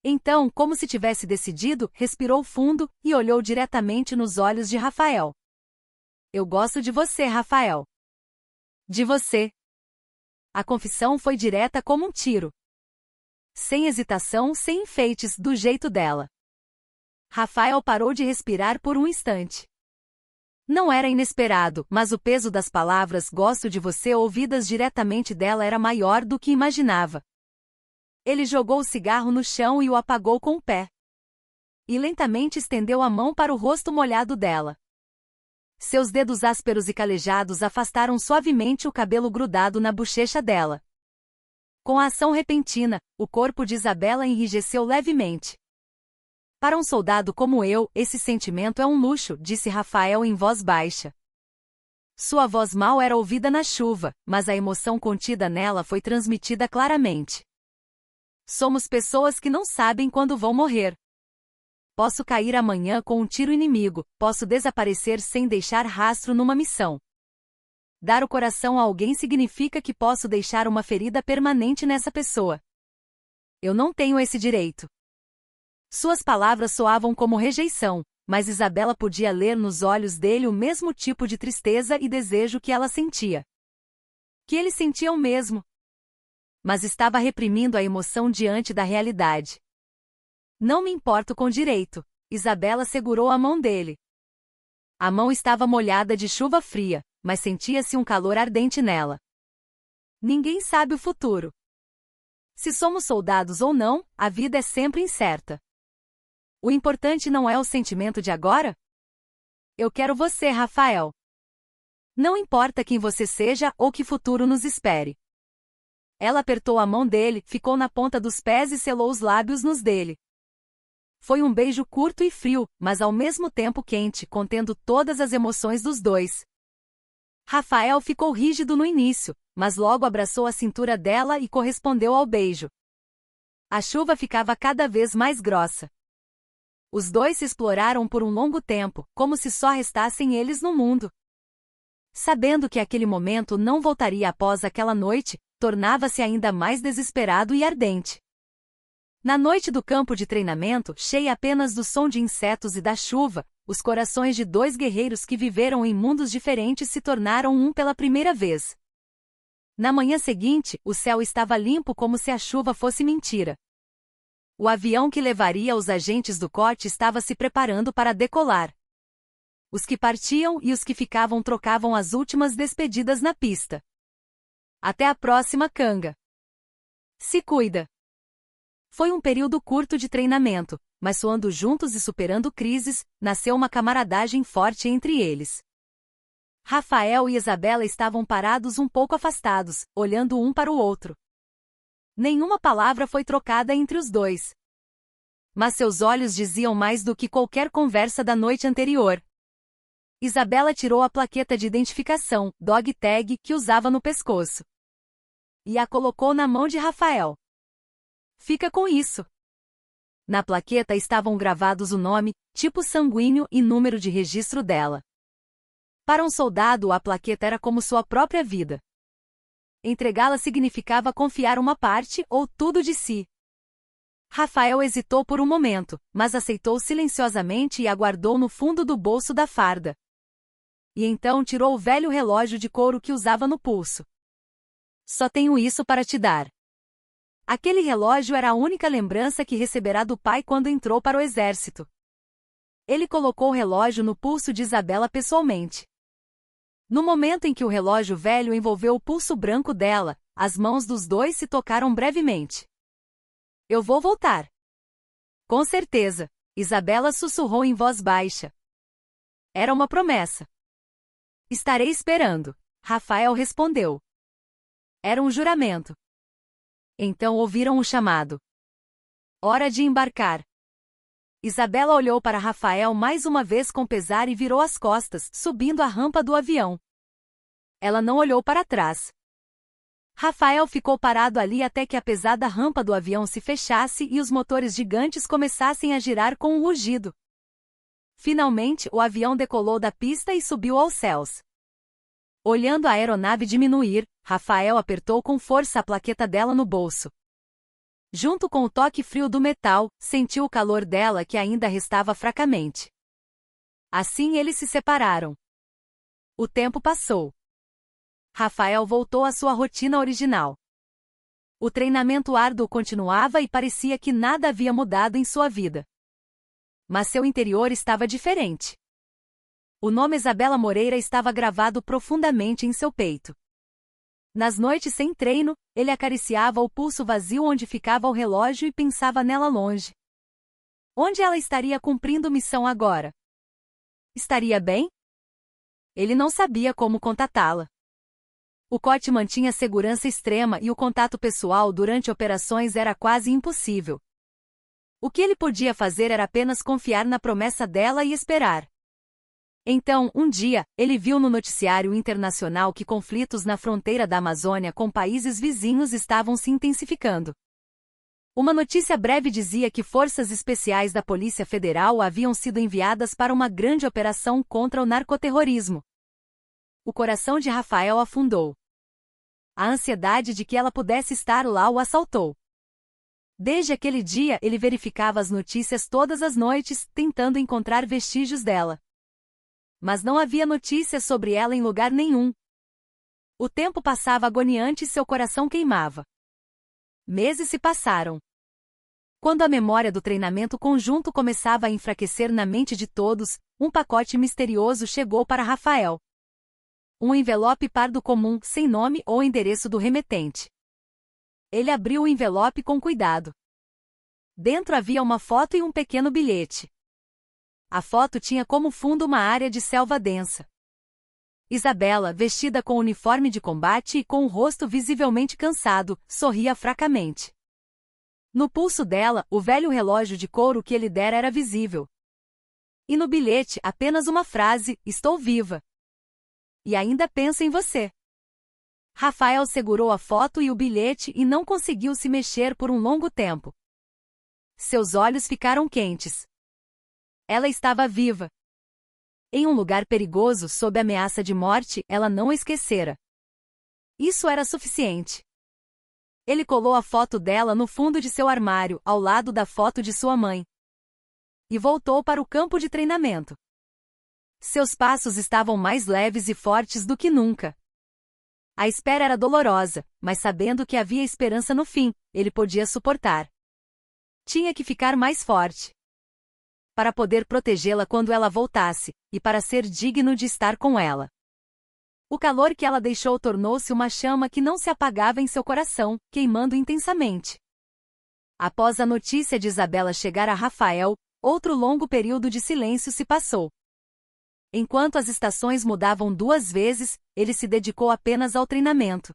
Então, como se tivesse decidido, respirou fundo e olhou diretamente nos olhos de Rafael. Eu gosto de você, Rafael. De você. A confissão foi direta como um tiro. Sem hesitação, sem enfeites, do jeito dela. Rafael parou de respirar por um instante. Não era inesperado, mas o peso das palavras "gosto de você" ouvidas diretamente dela era maior do que imaginava. Ele jogou o cigarro no chão e o apagou com o pé. E lentamente estendeu a mão para o rosto molhado dela. Seus dedos ásperos e calejados afastaram suavemente o cabelo grudado na bochecha dela. Com a ação repentina, o corpo de Isabela enrijeceu levemente. Para um soldado como eu, esse sentimento é um luxo, disse Rafael em voz baixa. Sua voz mal era ouvida na chuva, mas a emoção contida nela foi transmitida claramente. Somos pessoas que não sabem quando vão morrer. Posso cair amanhã com um tiro inimigo, posso desaparecer sem deixar rastro numa missão. Dar o coração a alguém significa que posso deixar uma ferida permanente nessa pessoa. Eu não tenho esse direito. Suas palavras soavam como rejeição, mas Isabela podia ler nos olhos dele o mesmo tipo de tristeza e desejo que ela sentia. Que ele sentia o mesmo. Mas estava reprimindo a emoção diante da realidade. Não me importo com direito. Isabela segurou a mão dele. A mão estava molhada de chuva fria, mas sentia-se um calor ardente nela. Ninguém sabe o futuro. Se somos soldados ou não, a vida é sempre incerta. O importante não é o sentimento de agora? Eu quero você, Rafael. Não importa quem você seja ou que futuro nos espere. Ela apertou a mão dele, ficou na ponta dos pés e selou os lábios nos dele. Foi um beijo curto e frio, mas ao mesmo tempo quente, contendo todas as emoções dos dois. Rafael ficou rígido no início, mas logo abraçou a cintura dela e correspondeu ao beijo. A chuva ficava cada vez mais grossa. Os dois se exploraram por um longo tempo, como se só restassem eles no mundo. Sabendo que aquele momento não voltaria após aquela noite, tornava-se ainda mais desesperado e ardente. Na noite do campo de treinamento, cheia apenas do som de insetos e da chuva, os corações de dois guerreiros que viveram em mundos diferentes se tornaram um pela primeira vez. Na manhã seguinte, o céu estava limpo como se a chuva fosse mentira. O avião que levaria os agentes do COT estava se preparando para decolar. Os que partiam e os que ficavam trocavam as últimas despedidas na pista. Até a próxima, Kanga. Se cuida. Foi um período curto de treinamento, mas suando juntos e superando crises, nasceu uma camaradagem forte entre eles. Rafael e Isabela estavam parados um pouco afastados, olhando um para o outro. Nenhuma palavra foi trocada entre os dois. Mas seus olhos diziam mais do que qualquer conversa da noite anterior. Isabela tirou a plaqueta de identificação, dog tag, que usava no pescoço. E a colocou na mão de Rafael. Fica com isso. Na plaqueta estavam gravados o nome, tipo sanguíneo e número de registro dela. Para um soldado, a plaqueta era como sua própria vida. Entregá-la significava confiar uma parte ou tudo de si. Rafael hesitou por um momento, mas aceitou silenciosamente e a guardou no fundo do bolso da farda. E então tirou o velho relógio de couro que usava no pulso. Só tenho isso para te dar. Aquele relógio era a única lembrança que receberá do pai quando entrou para o exército. Ele colocou o relógio no pulso de Isabela pessoalmente. No momento em que o relógio velho envolveu o pulso branco dela, as mãos dos dois se tocaram brevemente. Eu vou voltar. Com certeza, Isabela sussurrou em voz baixa. Era uma promessa. Estarei esperando, Rafael respondeu. Era um juramento. Então ouviram o chamado. Hora de embarcar. Isabela olhou para Rafael mais uma vez com pesar e virou as costas, subindo a rampa do avião. Ela não olhou para trás. Rafael ficou parado ali até que a pesada rampa do avião se fechasse e os motores gigantes começassem a girar com um rugido. Finalmente, o avião decolou da pista e subiu aos céus. Olhando a aeronave diminuir, Rafael apertou com força a plaqueta dela no bolso. Junto com o toque frio do metal, sentiu o calor dela que ainda restava fracamente. Assim eles se separaram. O tempo passou. Rafael voltou à sua rotina original. O treinamento árduo continuava e parecia que nada havia mudado em sua vida. Mas seu interior estava diferente. O nome Isabela Moreira estava gravado profundamente em seu peito. Nas noites sem treino, ele acariciava o pulso vazio onde ficava o relógio e pensava nela longe. Onde ela estaria cumprindo missão agora? Estaria bem? Ele não sabia como contatá-la. O COT mantinha segurança extrema e o contato pessoal durante operações era quase impossível. O que ele podia fazer era apenas confiar na promessa dela e esperar. Então, um dia, ele viu no noticiário internacional que conflitos na fronteira da Amazônia com países vizinhos estavam se intensificando. Uma notícia breve dizia que forças especiais da Polícia Federal haviam sido enviadas para uma grande operação contra o narcoterrorismo. O coração de Rafael afundou. A ansiedade de que ela pudesse estar lá o assaltou. Desde aquele dia, ele verificava as notícias todas as noites, tentando encontrar vestígios dela. Mas não havia notícias sobre ela em lugar nenhum. O tempo passava agoniante e seu coração queimava. Meses se passaram. Quando a memória do treinamento conjunto começava a enfraquecer na mente de todos, um pacote misterioso chegou para Rafael. Um envelope pardo comum, sem nome ou endereço do remetente. Ele abriu o envelope com cuidado. Dentro havia uma foto e um pequeno bilhete. A foto tinha como fundo uma área de selva densa. Isabela, vestida com uniforme de combate e com o rosto visivelmente cansado, sorria fracamente. No pulso dela, o velho relógio de couro que ele dera era visível. E no bilhete, apenas uma frase: "Estou viva. E ainda penso em você." Rafael segurou a foto e o bilhete e não conseguiu se mexer por um longo tempo. Seus olhos ficaram quentes. Ela estava viva. Em um lugar perigoso, sob ameaça de morte, ela não a esquecera. Isso era suficiente. Ele colou a foto dela no fundo de seu armário, ao lado da foto de sua mãe. E voltou para o campo de treinamento. Seus passos estavam mais leves e fortes do que nunca. A espera era dolorosa, mas sabendo que havia esperança no fim, ele podia suportar. Tinha que ficar mais forte para poder protegê-la quando ela voltasse, e para ser digno de estar com ela. O calor que ela deixou tornou-se uma chama que não se apagava em seu coração, queimando intensamente. Após a notícia de Isabela chegar a Rafael, outro longo período de silêncio se passou. Enquanto as estações mudavam 2 vezes, ele se dedicou apenas ao treinamento.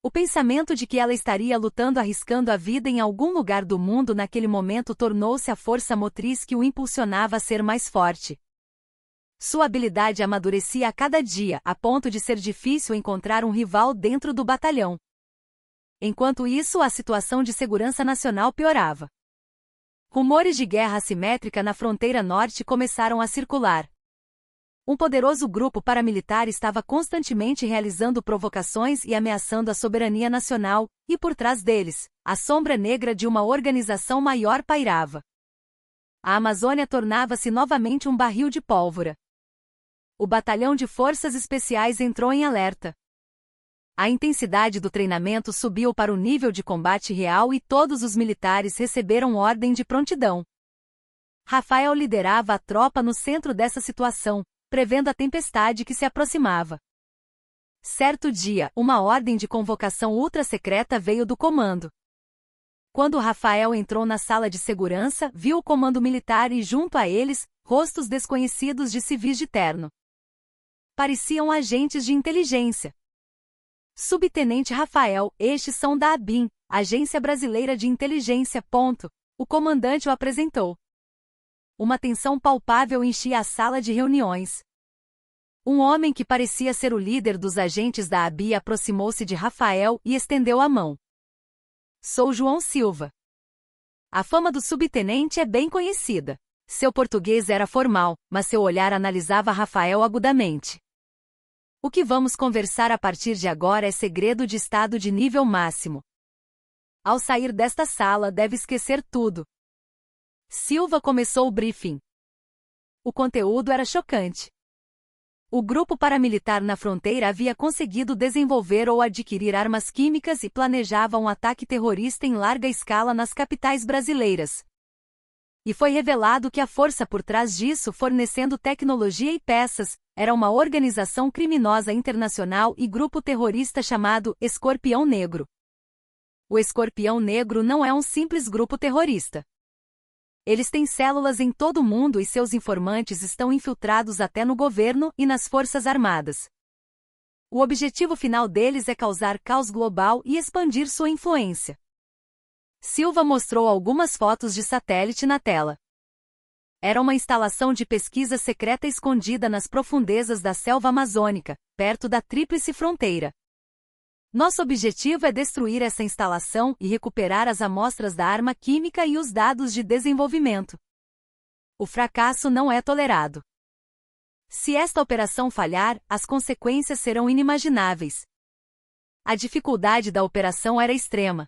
O pensamento de que ela estaria lutando arriscando a vida em algum lugar do mundo naquele momento tornou-se a força motriz que o impulsionava a ser mais forte. Sua habilidade amadurecia a cada dia, a ponto de ser difícil encontrar um rival dentro do batalhão. Enquanto isso, a situação de segurança nacional piorava. Rumores de guerra assimétrica na fronteira norte começaram a circular. Um poderoso grupo paramilitar estava constantemente realizando provocações e ameaçando a soberania nacional, e por trás deles, a sombra negra de uma organização maior pairava. A Amazônia tornava-se novamente um barril de pólvora. O batalhão de forças especiais entrou em alerta. A intensidade do treinamento subiu para o nível de combate real e todos os militares receberam ordem de prontidão. Rafael liderava a tropa no centro dessa situação, prevendo a tempestade que se aproximava. Certo dia, uma ordem de convocação ultra-secreta veio do comando. Quando Rafael entrou na sala de segurança, viu o comando militar e, junto a eles, rostos desconhecidos de civis de terno. Pareciam agentes de inteligência. Subtenente Rafael, estes são da ABIN, Agência Brasileira de Inteligência. O comandante o apresentou. Uma tensão palpável enchia a sala de reuniões. Um homem que parecia ser o líder dos agentes da ABI aproximou-se de Rafael e estendeu a mão. Sou João Silva. A fama do subtenente é bem conhecida. Seu português era formal, mas seu olhar analisava Rafael agudamente. O que vamos conversar a partir de agora é segredo de estado de nível máximo. Ao sair desta sala, deve esquecer tudo. Silva começou o briefing. O conteúdo era chocante. O grupo paramilitar na fronteira havia conseguido desenvolver ou adquirir armas químicas e planejava um ataque terrorista em larga escala nas capitais brasileiras. E foi revelado que a força por trás disso, fornecendo tecnologia e peças, era uma organização criminosa internacional e grupo terrorista chamado Escorpião Negro. O Escorpião Negro não é um simples grupo terrorista. Eles têm células em todo o mundo e seus informantes estão infiltrados até no governo e nas forças armadas. O objetivo final deles é causar caos global e expandir sua influência. Silva mostrou algumas fotos de satélite na tela. Era uma instalação de pesquisa secreta escondida nas profundezas da selva amazônica, perto da Tríplice Fronteira. Nosso objetivo é destruir essa instalação e recuperar as amostras da arma química e os dados de desenvolvimento. O fracasso não é tolerado. Se esta operação falhar, as consequências serão inimagináveis. A dificuldade da operação era extrema.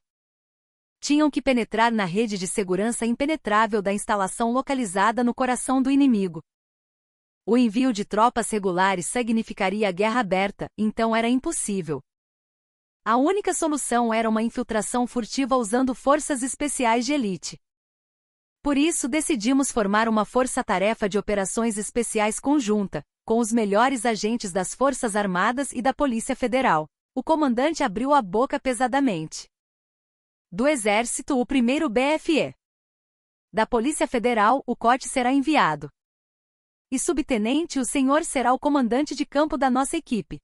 Tinham que penetrar na rede de segurança impenetrável da instalação localizada no coração do inimigo. O envio de tropas regulares significaria guerra aberta, então era impossível. A única solução era uma infiltração furtiva usando forças especiais de elite. Por isso decidimos formar uma força-tarefa de operações especiais conjunta, com os melhores agentes das Forças Armadas e da Polícia Federal. O comandante abriu a boca pesadamente. Do Exército, o primeiro BFE. Da Polícia Federal, o COT será enviado. E subtenente, o senhor será o comandante de campo da nossa equipe.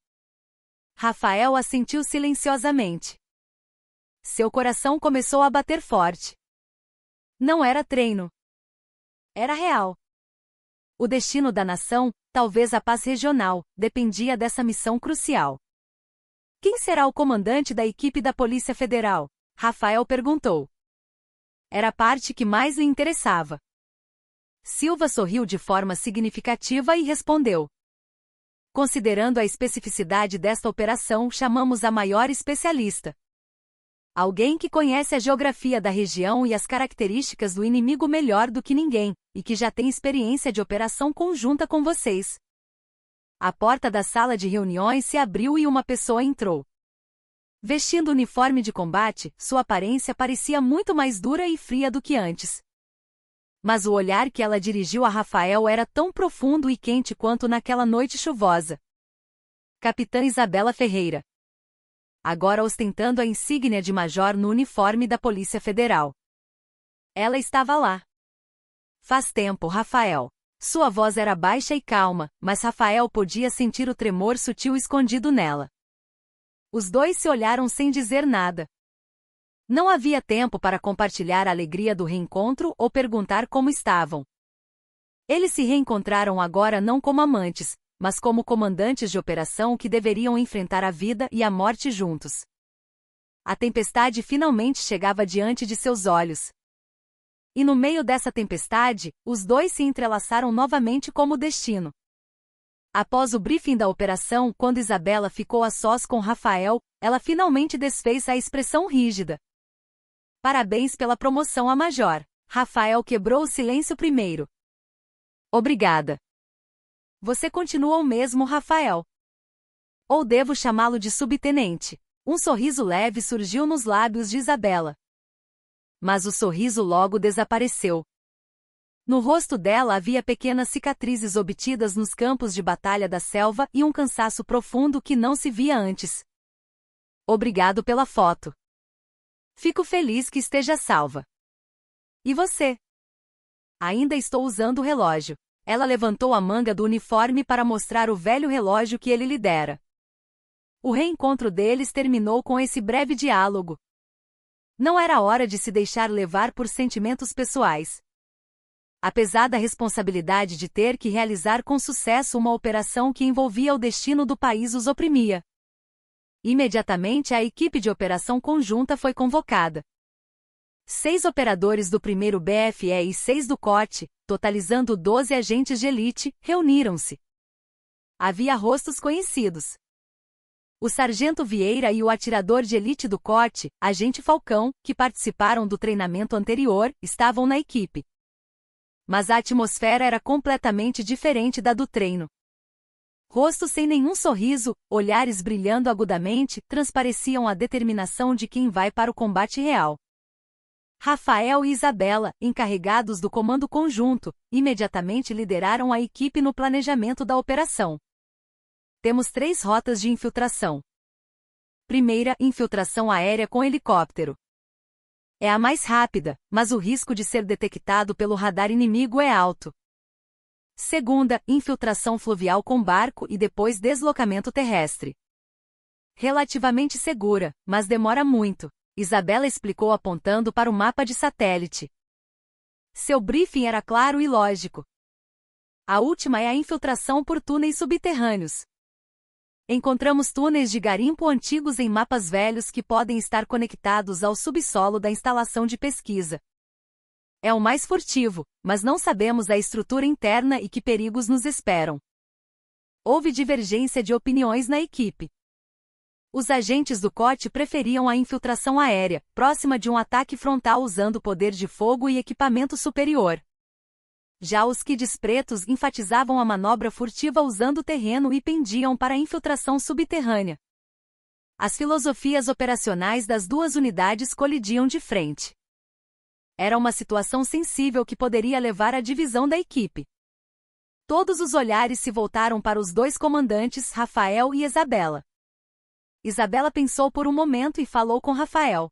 Rafael assentiu silenciosamente. Seu coração começou a bater forte. Não era treino. Era real. O destino da nação, talvez a paz regional, dependia dessa missão crucial. Quem será o comandante da equipe da Polícia Federal? Rafael perguntou. Era a parte que mais lhe interessava. Silva sorriu de forma significativa e respondeu. Considerando a especificidade desta operação, chamamos a maior especialista. Alguém que conhece a geografia da região e as características do inimigo melhor do que ninguém, e que já tem experiência de operação conjunta com vocês. A porta da sala de reuniões se abriu e uma pessoa entrou. Vestindo uniforme de combate, sua aparência parecia muito mais dura e fria do que antes. Mas o olhar que ela dirigiu a Rafael era tão profundo e quente quanto naquela noite chuvosa. Capitã Isabela Ferreira. Agora ostentando a insígnia de major no uniforme da Polícia Federal. Ela estava lá. Faz tempo, Rafael. Sua voz era baixa e calma, mas Rafael podia sentir o tremor sutil escondido nela. Os dois se olharam sem dizer nada. Não havia tempo para compartilhar a alegria do reencontro ou perguntar como estavam. Eles se reencontraram agora não como amantes, mas como comandantes de operação que deveriam enfrentar a vida e a morte juntos. A tempestade finalmente chegava diante de seus olhos. E no meio dessa tempestade, os dois se entrelaçaram novamente como destino. Após o briefing da operação, quando Isabela ficou a sós com Rafael, ela finalmente desfez a expressão rígida. Parabéns pela promoção a major. Rafael quebrou o silêncio primeiro. Obrigada. Você continua o mesmo, Rafael. Ou devo chamá-lo de subtenente? Um sorriso leve surgiu nos lábios de Isabela. Mas o sorriso logo desapareceu. No rosto dela havia pequenas cicatrizes obtidas nos campos de batalha da selva e um cansaço profundo que não se via antes. Obrigado pela foto. Fico feliz que esteja salva. E você? Ainda estou usando o relógio. Ela levantou a manga do uniforme para mostrar o velho relógio que ele lhe dera. O reencontro deles terminou com esse breve diálogo. Não era hora de se deixar levar por sentimentos pessoais. Apesar da responsabilidade de ter que realizar com sucesso uma operação que envolvia o destino do país os oprimia. Imediatamente a equipe de operação conjunta foi convocada. 6 operadores do 1º BFE e 6 do COT, totalizando 12 agentes de elite, reuniram-se. Havia rostos conhecidos. O sargento Vieira e o atirador de elite do COT, agente Falcão, que participaram do treinamento anterior, estavam na equipe. Mas a atmosfera era completamente diferente da do treino. Rostos sem nenhum sorriso, olhares brilhando agudamente, transpareciam a determinação de quem vai para o combate real. Rafael e Isabela, encarregados do comando conjunto, imediatamente lideraram a equipe no planejamento da operação. Temos 3 rotas de infiltração. Primeira, infiltração aérea com helicóptero. É a mais rápida, mas o risco de ser detectado pelo radar inimigo é alto. Segunda, infiltração fluvial com barco e depois deslocamento terrestre. Relativamente segura, mas demora muito, Isabela explicou apontando para o mapa de satélite. Seu briefing era claro e lógico. A última é a infiltração por túneis subterrâneos. Encontramos túneis de garimpo antigos em mapas velhos que podem estar conectados ao subsolo da instalação de pesquisa. É o mais furtivo, mas não sabemos a estrutura interna e que perigos nos esperam. Houve divergência de opiniões na equipe. Os agentes do COT preferiam a infiltração aérea, próxima de um ataque frontal usando poder de fogo e equipamento superior. Já os Kids pretos enfatizavam a manobra furtiva usando o terreno e pendiam para a infiltração subterrânea. As filosofias operacionais das duas unidades colidiam de frente. Era uma situação sensível que poderia levar à divisão da equipe. Todos os olhares se voltaram para os 2 comandantes, Rafael e Isabela. Isabela pensou por um momento e falou com Rafael.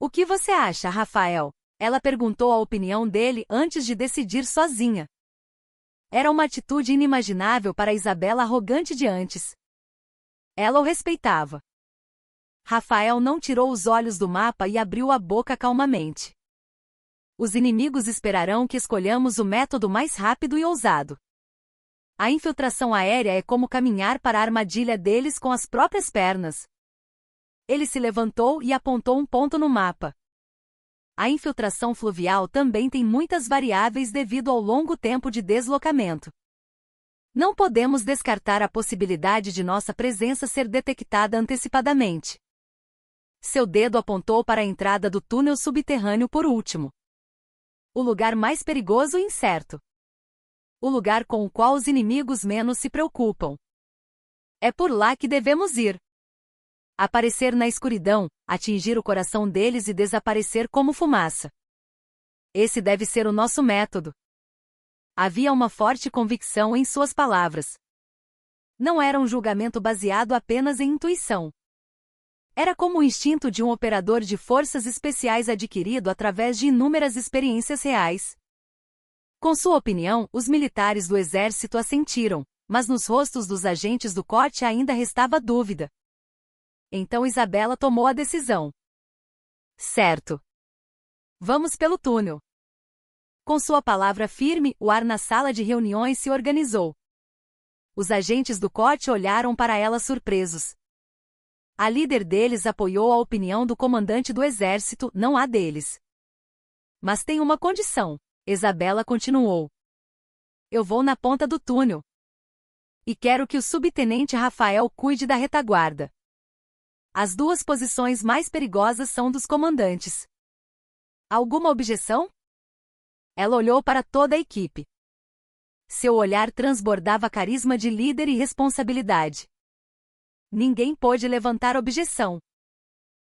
O que você acha, Rafael? Ela perguntou a opinião dele antes de decidir sozinha. Era uma atitude inimaginável para Isabela arrogante de antes. Ela o respeitava. Rafael não tirou os olhos do mapa e abriu a boca calmamente. Os inimigos esperarão que escolhamos o método mais rápido e ousado. A infiltração aérea é como caminhar para a armadilha deles com as próprias pernas. Ele se levantou e apontou um ponto no mapa. A infiltração fluvial também tem muitas variáveis devido ao longo tempo de deslocamento. Não podemos descartar a possibilidade de nossa presença ser detectada antecipadamente. Seu dedo apontou para a entrada do túnel subterrâneo por último. O lugar mais perigoso e incerto. o lugar com o qual os inimigos menos se preocupam. É por lá que devemos ir. Aparecer na escuridão, atingir o coração deles e desaparecer como fumaça. Esse deve ser o nosso método. Havia uma forte convicção em suas palavras. Não era um julgamento baseado apenas em intuição. Era como o instinto de um operador de forças especiais adquirido através de inúmeras experiências reais. Com sua opinião, os militares do exército assentiram, mas nos rostos dos agentes do COT ainda restava dúvida. Então Isabela tomou a decisão. Certo. Vamos pelo túnel. Com sua palavra firme, o ar na sala de reuniões se organizou. Os agentes do COT olharam para ela surpresos. A líder deles apoiou a opinião do comandante do exército, não a deles. Mas tem uma condição, Isabela continuou. Eu vou na ponta do túnel. E quero que o subtenente Rafael cuide da retaguarda. As duas posições mais perigosas são dos comandantes. Alguma objeção? Ela olhou para toda a equipe. Seu olhar transbordava carisma de líder e responsabilidade. Ninguém pôde levantar objeção.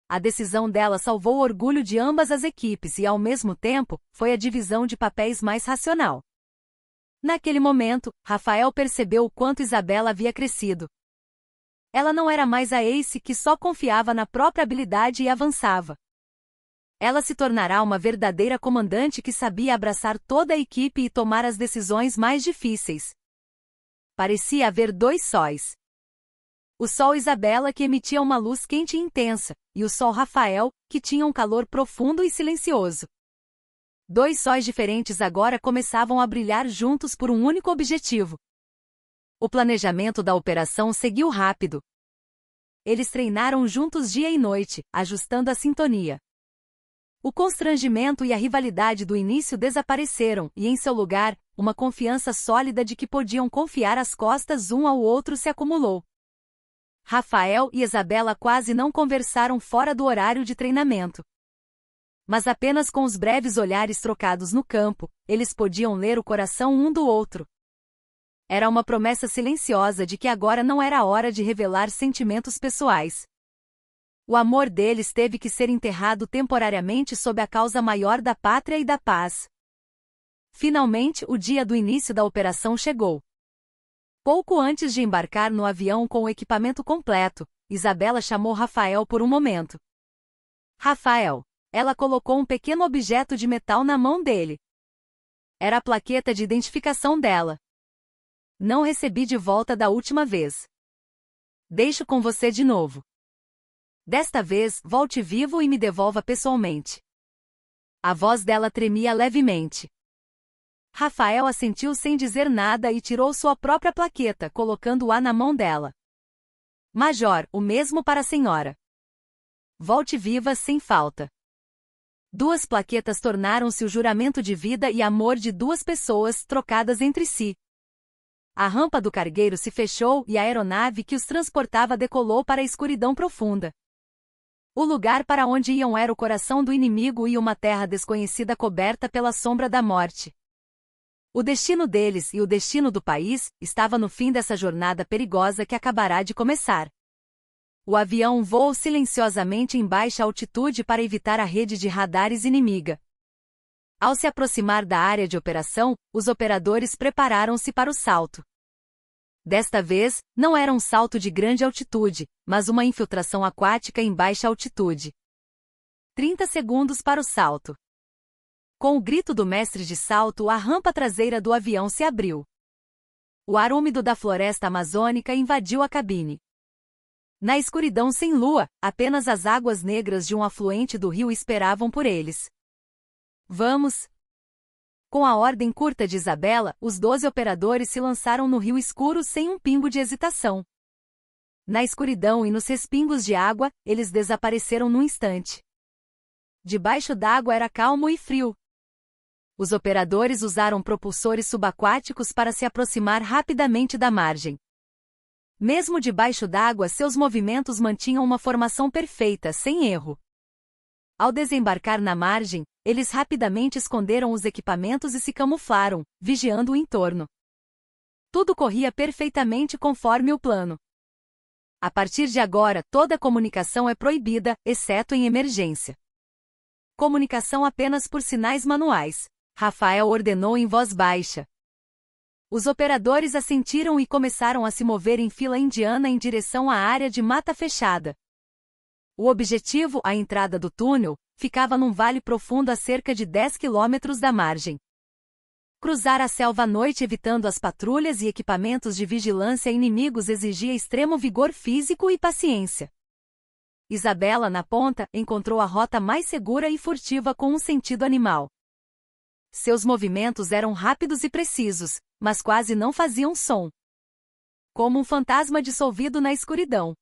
A decisão dela salvou o orgulho de ambas as equipes e, ao mesmo tempo, foi a divisão de papéis mais racional. Naquele momento, Rafael percebeu o quanto Isabela havia crescido. Ela não era mais a Ace que só confiava na própria habilidade e avançava. Ela se tornará uma verdadeira comandante que sabia abraçar toda a equipe e tomar as decisões mais difíceis. Parecia haver dois sóis. O sol Isabela, que emitia uma luz quente e intensa, e o sol Rafael, que tinha um calor profundo e silencioso. Dois sóis diferentes agora começavam a brilhar juntos por um único objetivo. O planejamento da operação seguiu rápido. Eles treinaram juntos dia e noite, ajustando a sintonia. O constrangimento e a rivalidade do início desapareceram e, em seu lugar, uma confiança sólida de que podiam confiar as costas um ao outro se acumulou. Rafael e Isabela quase não conversaram fora do horário de treinamento. Mas apenas com os breves olhares trocados no campo, eles podiam ler o coração um do outro. Era uma promessa silenciosa de que agora não era hora de revelar sentimentos pessoais. O amor deles teve que ser enterrado temporariamente sob a causa maior da pátria e da paz. Finalmente, o dia do início da operação chegou. Pouco antes de embarcar no avião com o equipamento completo, Isabela chamou Rafael por um momento. Rafael. Ela colocou um pequeno objeto de metal na mão dele. Era a plaqueta de identificação dela. Não recebi de volta da última vez. Deixo com você de novo. Desta vez, volte vivo e me devolva pessoalmente. A voz dela tremia levemente. Rafael assentiu sem dizer nada e tirou sua própria plaqueta, colocando-a na mão dela. Major, o mesmo para a senhora. Volte viva sem falta. Duas plaquetas tornaram-se o juramento de vida e amor de duas pessoas trocadas entre si. A rampa do cargueiro se fechou e a aeronave que os transportava decolou para a escuridão profunda. O lugar para onde iam era o coração do inimigo e uma terra desconhecida coberta pela sombra da morte. O destino deles e o destino do país estava no fim dessa jornada perigosa que acabará de começar. O avião voou silenciosamente em baixa altitude para evitar a rede de radares inimiga. Ao se aproximar da área de operação, os operadores prepararam-se para o salto. Desta vez, não era um salto de grande altitude, mas uma infiltração aquática em baixa altitude. 30 segundos para o salto. Com o grito do mestre de salto, a rampa traseira do avião se abriu. O ar úmido da floresta amazônica invadiu a cabine. Na escuridão sem lua, apenas as águas negras de um afluente do rio esperavam por eles. Vamos! Com a ordem curta de Isabela, os 12 operadores se lançaram no rio escuro sem um pingo de hesitação. Na escuridão e nos respingos de água, eles desapareceram num instante. Debaixo d'água era calmo e frio. Os operadores usaram propulsores subaquáticos para se aproximar rapidamente da margem. Mesmo debaixo d'água, seus movimentos mantinham uma formação perfeita, sem erro. Ao desembarcar na margem, eles rapidamente esconderam os equipamentos e se camuflaram, vigiando o entorno. Tudo corria perfeitamente conforme o plano. A partir de agora, toda comunicação é proibida, exceto em emergência. Comunicação apenas por sinais manuais, Rafael ordenou em voz baixa. Os operadores assentiram e começaram a se mover em fila indiana em direção à área de mata fechada. O objetivo, a entrada do túnel, ficava num vale profundo a cerca de 10 quilômetros da margem. Cruzar a selva à noite evitando as patrulhas e equipamentos de vigilância inimigos exigia extremo vigor físico e paciência. Isabela, na ponta, encontrou a rota mais segura e furtiva com um sentido animal. Seus movimentos eram rápidos e precisos, mas quase não faziam som. Como um fantasma dissolvido na escuridão.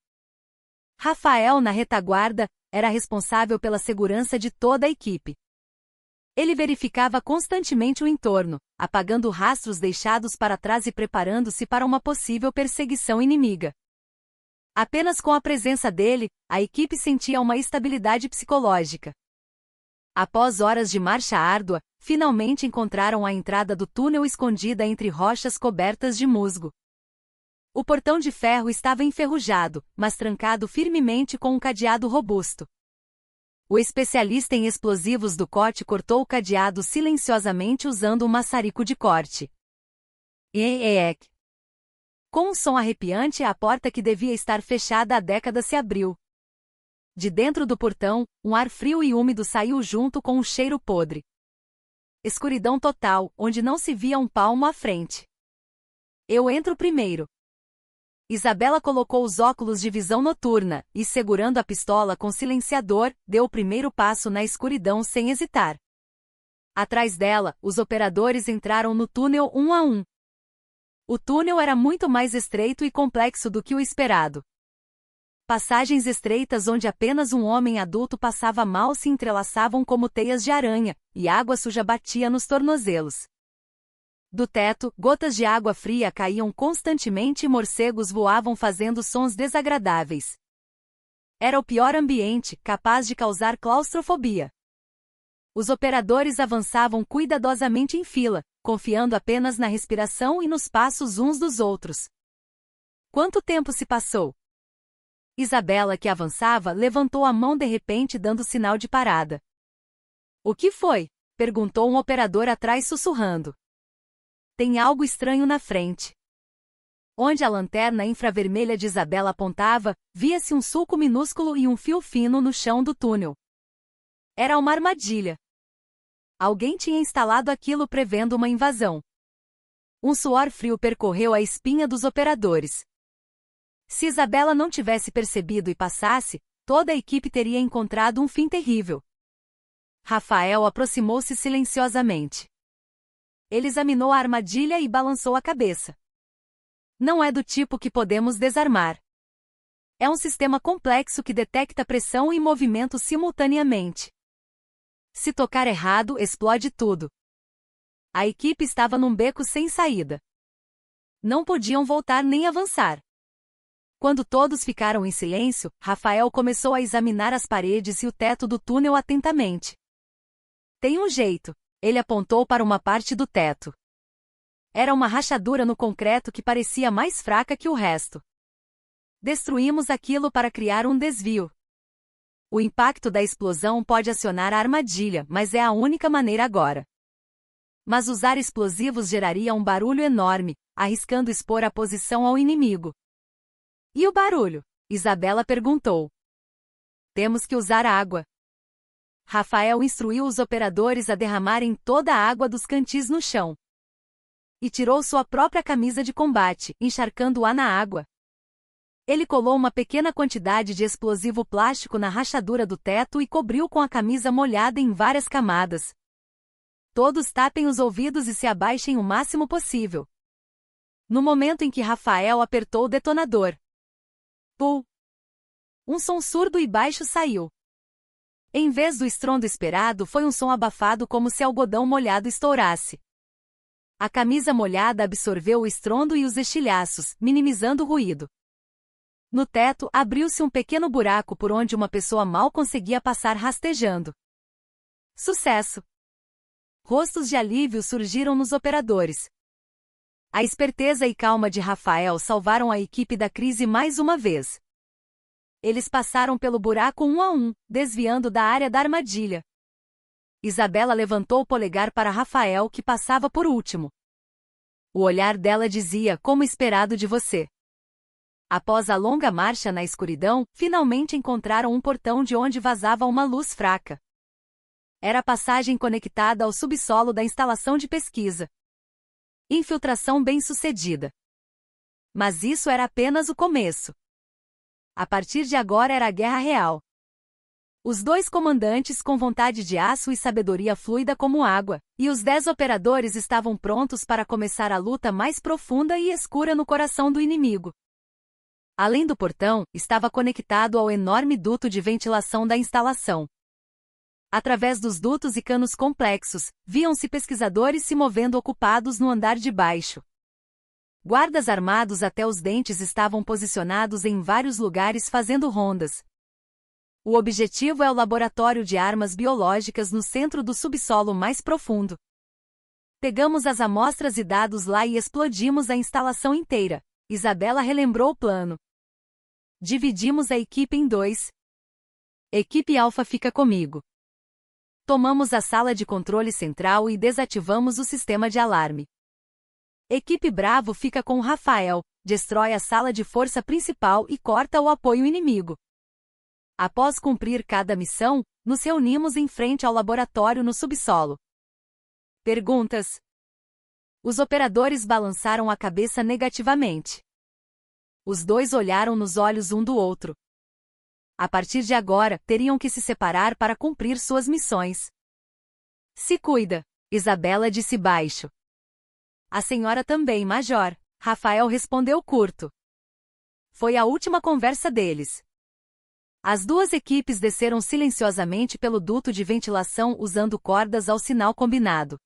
Rafael, na retaguarda, era responsável pela segurança de toda a equipe. Ele verificava constantemente o entorno, apagando rastros deixados para trás e preparando-se para uma possível perseguição inimiga. Apenas com a presença dele, a equipe sentia uma estabilidade psicológica. Após horas de marcha árdua, finalmente encontraram a entrada do túnel escondida entre rochas cobertas de musgo. O portão de ferro estava enferrujado, mas trancado firmemente com um cadeado robusto. O especialista em explosivos do COT cortou o cadeado silenciosamente usando um maçarico de corte. Eek. Com um som arrepiante, a porta que devia estar fechada há décadas se abriu. De dentro do portão, um ar frio e úmido saiu junto com um cheiro podre. Escuridão total, onde não se via um palmo à frente. Eu entro primeiro. Isabela colocou os óculos de visão noturna e, segurando a pistola com silenciador, deu o primeiro passo na escuridão sem hesitar. Atrás dela, os operadores entraram no túnel um a um. O túnel era muito mais estreito e complexo do que o esperado. Passagens estreitas onde apenas um homem adulto passava mal se entrelaçavam como teias de aranha, e água suja batia nos tornozelos. Do teto, gotas de água fria caíam constantemente e morcegos voavam fazendo sons desagradáveis. Era o pior ambiente, capaz de causar claustrofobia. Os operadores avançavam cuidadosamente em fila, confiando apenas na respiração e nos passos uns dos outros. Quanto tempo se passou? Isabela, que avançava, levantou a mão de repente dando sinal de parada. O que foi? Perguntou um operador atrás sussurrando. Tem algo estranho na frente. Onde a lanterna infravermelha de Isabela apontava, via-se um sulco minúsculo e um fio fino no chão do túnel. Era uma armadilha. Alguém tinha instalado aquilo prevendo uma invasão. Um suor frio percorreu a espinha dos operadores. Se Isabela não tivesse percebido e passasse, toda a equipe teria encontrado um fim terrível. Rafael aproximou-se silenciosamente. Ele examinou a armadilha e balançou a cabeça. Não é do tipo que podemos desarmar. É um sistema complexo que detecta pressão e movimento simultaneamente. Se tocar errado, explode tudo. A equipe estava num beco sem saída. Não podiam voltar nem avançar. Quando todos ficaram em silêncio, Rafael começou a examinar as paredes e o teto do túnel atentamente. Tem um jeito. Ele apontou para uma parte do teto. Era uma rachadura no concreto que parecia mais fraca que o resto. Destruímos aquilo para criar um desvio. O impacto da explosão pode acionar a armadilha, mas é a única maneira agora. Mas usar explosivos geraria um barulho enorme, arriscando expor a posição ao inimigo. E o barulho? Isabela perguntou. Temos que usar água. Rafael instruiu os operadores a derramarem toda a água dos cantis no chão. E tirou sua própria camisa de combate, encharcando-a na água. Ele colou uma pequena quantidade de explosivo plástico na rachadura do teto e cobriu com a camisa molhada em várias camadas. Todos tapem os ouvidos e se abaixem o máximo possível. No momento em que Rafael apertou o detonador. Pum! Um som surdo e baixo saiu. Em vez do estrondo esperado, foi um som abafado como se algodão molhado estourasse. A camisa molhada absorveu o estrondo e os estilhaços, minimizando o ruído. No teto, abriu-se um pequeno buraco por onde uma pessoa mal conseguia passar rastejando. Sucesso! Rostos de alívio surgiram nos operadores. A esperteza e calma de Rafael salvaram a equipe da crise mais uma vez. Eles passaram pelo buraco um a um, desviando da área da armadilha. Isabela levantou o polegar para Rafael, que passava por último. O olhar dela dizia: como esperado de você. Após a longa marcha na escuridão, finalmente encontraram um portão de onde vazava uma luz fraca. Era a passagem conectada ao subsolo da instalação de pesquisa. Infiltração bem-sucedida. Mas isso era apenas o começo. A partir de agora era a guerra real. Os 2 comandantes com vontade de aço e sabedoria fluida como água, e os 10 operadores estavam prontos para começar a luta mais profunda e escura no coração do inimigo. Além do portão, estava conectado ao enorme duto de ventilação da instalação. Através dos dutos e canos complexos, viam-se pesquisadores se movendo ocupados no andar de baixo. Guardas armados até os dentes estavam posicionados em vários lugares fazendo rondas. O objetivo é o laboratório de armas biológicas no centro do subsolo mais profundo. Pegamos as amostras e dados lá e explodimos a instalação inteira. Isabela relembrou o plano. Dividimos a equipe em 2. Equipe Alfa fica comigo. Tomamos a sala de controle central e desativamos o sistema de alarme. Equipe Bravo fica com Rafael, destrói a sala de força principal e corta o apoio inimigo. Após cumprir cada missão, nos reunimos em frente ao laboratório no subsolo. Perguntas? Os operadores balançaram a cabeça negativamente. Os 2 olharam nos olhos um do outro. A partir de agora, teriam que se separar para cumprir suas missões. Se cuida, Isabela disse baixo. A senhora também, Major, Rafael respondeu curto. Foi a última conversa deles. As 2 equipes desceram silenciosamente pelo duto de ventilação usando cordas ao sinal combinado.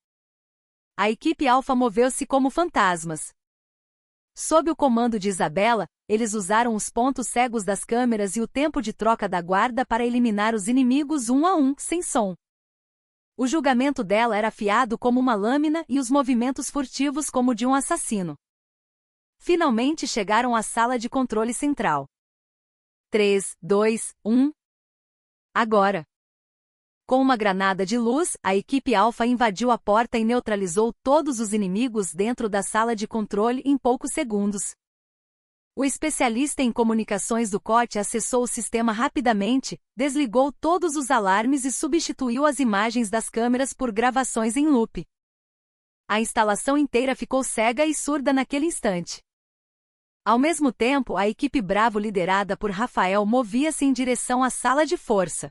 A equipe Alfa moveu-se como fantasmas. Sob o comando de Isabela, eles usaram os pontos cegos das câmeras e o tempo de troca da guarda para eliminar os inimigos um a um, sem som. O julgamento dela era afiado como uma lâmina e os movimentos furtivos como de um assassino. Finalmente chegaram à sala de controle central. 3, 2, 1. Agora. Com uma granada de luz, a equipe Alfa invadiu a porta e neutralizou todos os inimigos dentro da sala de controle em poucos segundos. O especialista em comunicações do COT acessou o sistema rapidamente, desligou todos os alarmes e substituiu as imagens das câmeras por gravações em loop. A instalação inteira ficou cega e surda naquele instante. Ao mesmo tempo, a equipe Bravo liderada por Rafael movia-se em direção à sala de força.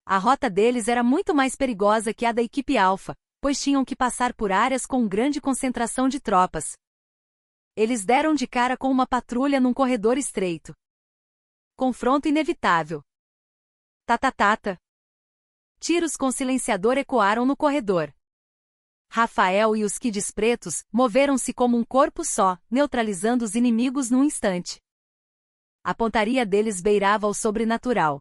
A rota deles era muito mais perigosa que a da equipe Alfa, pois tinham que passar por áreas com grande concentração de tropas. Eles deram de cara com uma patrulha num corredor estreito. Confronto inevitável. Tatatata. Tiros com silenciador ecoaram no corredor. Rafael e os Kids pretos moveram-se como um corpo só, neutralizando os inimigos num instante. A pontaria deles beirava o sobrenatural.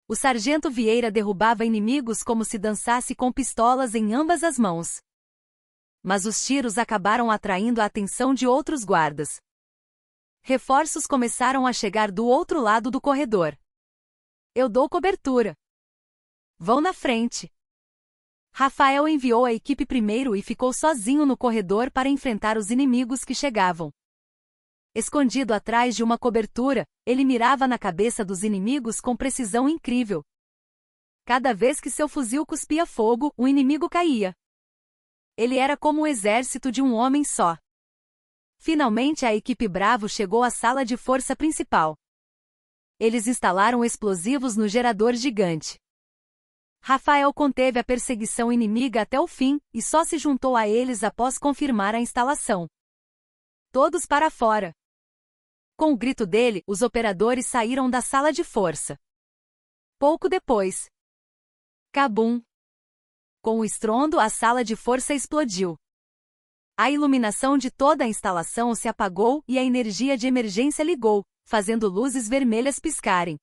O sargento Vieira derrubava inimigos como se dançasse com pistolas em ambas as mãos. Mas os tiros acabaram atraindo a atenção de outros guardas. Reforços começaram a chegar do outro lado do corredor. Eu dou cobertura. Vão na frente. Rafael enviou a equipe primeiro e ficou sozinho no corredor para enfrentar os inimigos que chegavam. Escondido atrás de uma cobertura, ele mirava na cabeça dos inimigos com precisão incrível. Cada vez que seu fuzil cuspia fogo, o inimigo caía. Ele era como o exército de um homem só. Finalmente a equipe Bravo chegou à sala de força principal. Eles instalaram explosivos no gerador gigante. Rafael conteve a perseguição inimiga até o fim, e só se juntou a eles após confirmar a instalação. Todos para fora. Com o grito dele, os operadores saíram da sala de força. Pouco depois. Cabum! Com o estrondo, a sala de força explodiu. A iluminação de toda a instalação se apagou e a energia de emergência ligou, fazendo luzes vermelhas piscarem.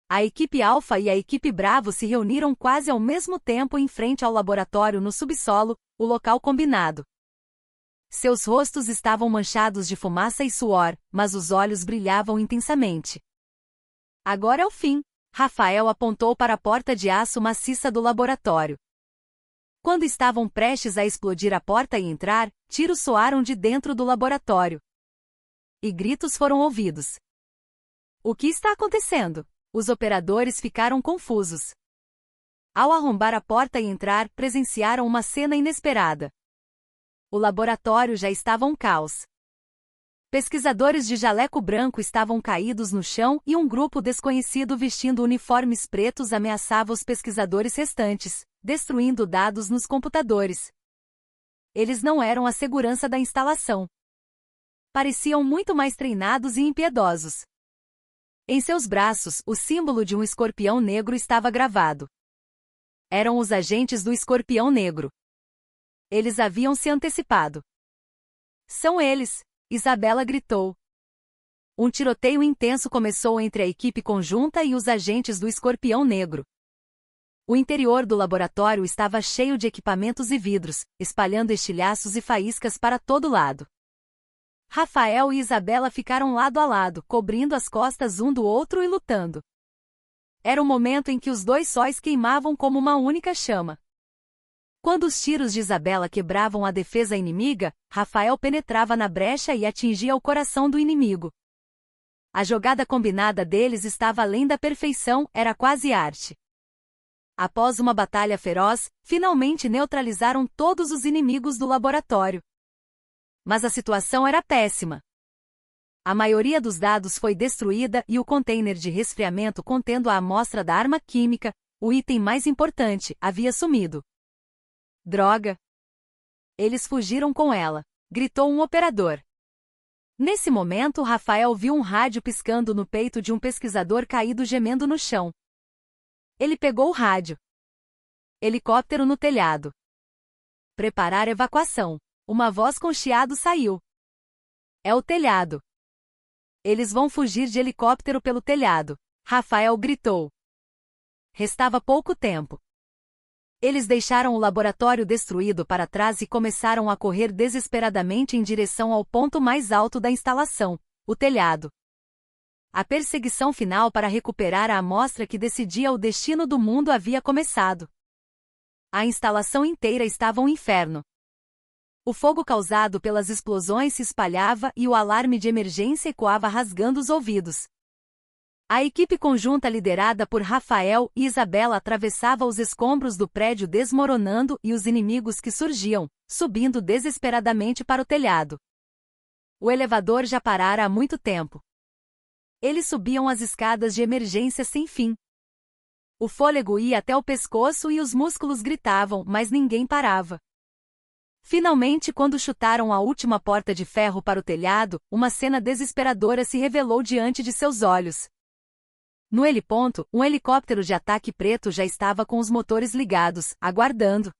A equipe Alpha e a equipe Bravo se reuniram quase ao mesmo tempo em frente ao laboratório no subsolo, o local combinado. Seus rostos estavam manchados de fumaça e suor, mas os olhos brilhavam intensamente. Agora é o fim. Rafael apontou para a porta de aço maciça do laboratório. Quando estavam prestes a explodir a porta e entrar, tiros soaram de dentro do laboratório. E gritos foram ouvidos. O que está acontecendo? Os operadores ficaram confusos. Ao arrombar a porta e entrar, presenciaram uma cena inesperada. O laboratório já estava um caos. Pesquisadores de jaleco branco estavam caídos no chão e um grupo desconhecido vestindo uniformes pretos ameaçava os pesquisadores restantes, destruindo dados nos computadores. Eles não eram a segurança da instalação. Pareciam muito mais treinados e impiedosos. Em seus braços, o símbolo de um escorpião negro estava gravado. Eram os agentes do Escorpião Negro. Eles haviam se antecipado. São eles, Isabela gritou. Um tiroteio intenso começou entre a equipe conjunta e os agentes do Escorpião Negro. O interior do laboratório estava cheio de equipamentos e vidros, espalhando estilhaços e faíscas para todo lado. Rafael e Isabela ficaram lado a lado, cobrindo as costas um do outro e lutando. Era o momento em que os dois sóis queimavam como uma única chama. Quando os tiros de Isabela quebravam a defesa inimiga, Rafael penetrava na brecha e atingia o coração do inimigo. A jogada combinada deles estava além da perfeição, era quase arte. Após uma batalha feroz, finalmente neutralizaram todos os inimigos do laboratório. Mas a situação era péssima. A maioria dos dados foi destruída e o container de resfriamento contendo a amostra da arma química, o item mais importante, havia sumido. Droga! Eles fugiram com ela, gritou um operador. Nesse momento, Rafael viu um rádio piscando no peito de um pesquisador caído gemendo no chão. Ele pegou o rádio. Helicóptero no telhado. Preparar evacuação. Uma voz com chiado saiu. É o telhado. Eles vão fugir de helicóptero pelo telhado, Rafael gritou. Restava pouco tempo. Eles deixaram o laboratório destruído para trás e começaram a correr desesperadamente em direção ao ponto mais alto da instalação, o telhado. A perseguição final para recuperar a amostra que decidia o destino do mundo havia começado. A instalação inteira estava um inferno. O fogo causado pelas explosões se espalhava e o alarme de emergência ecoava rasgando os ouvidos. A equipe conjunta liderada por Rafael e Isabela atravessava os escombros do prédio desmoronando e os inimigos que surgiam, subindo desesperadamente para o telhado. O elevador já parara há muito tempo. Eles subiam as escadas de emergência sem fim. O fôlego ia até o pescoço e os músculos gritavam, mas ninguém parava. Finalmente, quando chutaram a última porta de ferro para o telhado, uma cena desesperadora se revelou diante de seus olhos. No heliponto, um helicóptero de ataque preto já estava com os motores ligados, aguardando.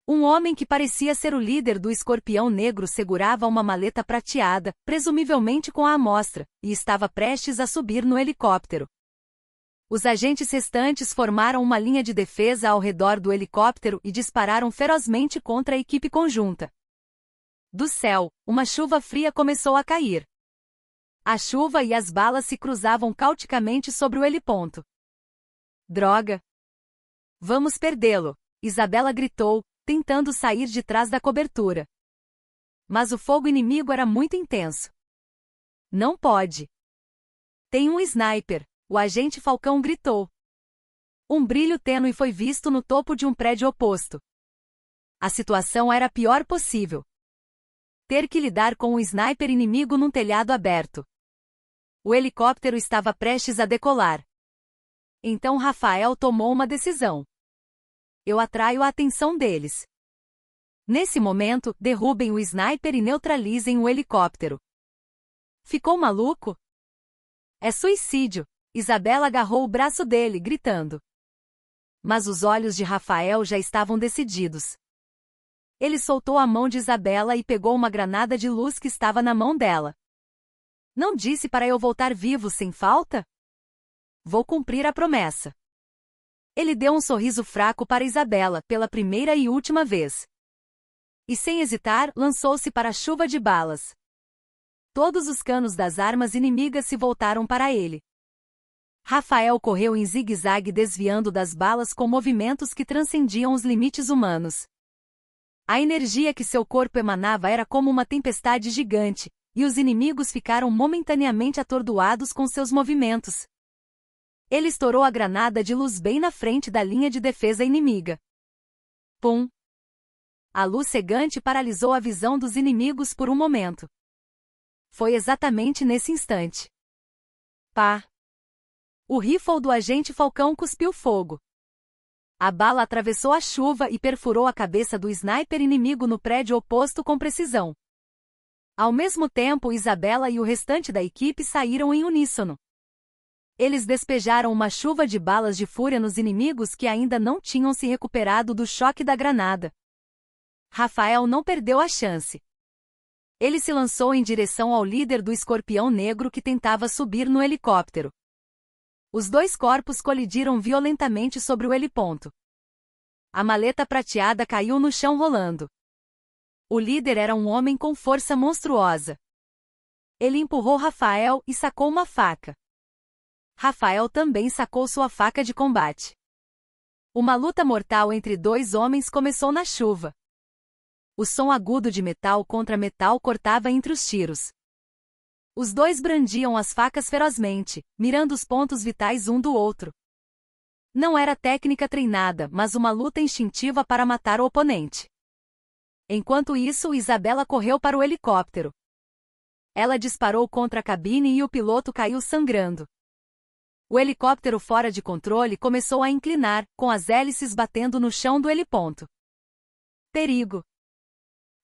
Um homem que parecia ser o líder do Escorpião Negro segurava uma maleta prateada, presumivelmente com a amostra, e estava prestes a subir no helicóptero. Os agentes restantes formaram uma linha de defesa ao redor do helicóptero e dispararam ferozmente contra a equipe conjunta. Do céu, uma chuva fria começou a cair. A chuva e as balas se cruzavam caoticamente sobre o heliponto. Droga! Vamos perdê-lo, Isabela gritou, tentando sair de trás da cobertura. Mas o fogo inimigo era muito intenso. Não pode. Tem um sniper, o agente Falcão gritou. Um brilho tênue foi visto no topo de um prédio oposto. A situação era a pior possível. Ter que lidar com um sniper inimigo num telhado aberto. O helicóptero estava prestes a decolar. Então Rafael tomou uma decisão. Eu atraio a atenção deles. Nesse momento, derrubem o sniper e neutralizem o helicóptero. Ficou maluco? É suicídio. Isabela agarrou o braço dele, gritando. Mas os olhos de Rafael já estavam decididos. Ele soltou a mão de Isabela e pegou uma granada de luz que estava na mão dela. Não disse para eu voltar vivo sem falta? vou cumprir a promessa. Ele deu um sorriso fraco para Isabela, pela primeira e última vez. E sem hesitar, lançou-se para a chuva de balas. Todos os canos das armas inimigas se voltaram para ele. Rafael correu em zigue-zague desviando das balas com movimentos que transcendiam os limites humanos. A energia que seu corpo emanava era como uma tempestade gigante, e os inimigos ficaram momentaneamente atordoados com seus movimentos. Ele estourou a granada de luz bem na frente da linha de defesa inimiga. Pum! A luz cegante paralisou a visão dos inimigos por um momento. Foi exatamente nesse instante. Pá! O rifle do agente Falcão cuspiu fogo. A bala atravessou a chuva e perfurou a cabeça do sniper inimigo no prédio oposto com precisão. Ao mesmo tempo, Isabela e o restante da equipe saíram em uníssono. Eles despejaram uma chuva de balas de fúria nos inimigos que ainda não tinham se recuperado do choque da granada. Rafael não perdeu a chance. Ele se lançou em direção ao líder do Escorpião Negro que tentava subir no helicóptero. Os dois corpos colidiram violentamente sobre o heliponto. A maleta prateada caiu no chão rolando. O líder era um homem com força monstruosa. Ele empurrou Rafael e sacou uma faca. Rafael também sacou sua faca de combate. Uma luta mortal entre dois homens começou na chuva. O som agudo de metal contra metal cortava entre os tiros. Os dois brandiam as facas ferozmente, mirando os pontos vitais um do outro. Não era técnica treinada, mas uma luta instintiva para matar o oponente. Enquanto isso, Isabela correu para o helicóptero. Ela disparou contra a cabine e o piloto caiu sangrando. O helicóptero fora de controle começou a inclinar, com as hélices batendo no chão do heliponto. Perigo!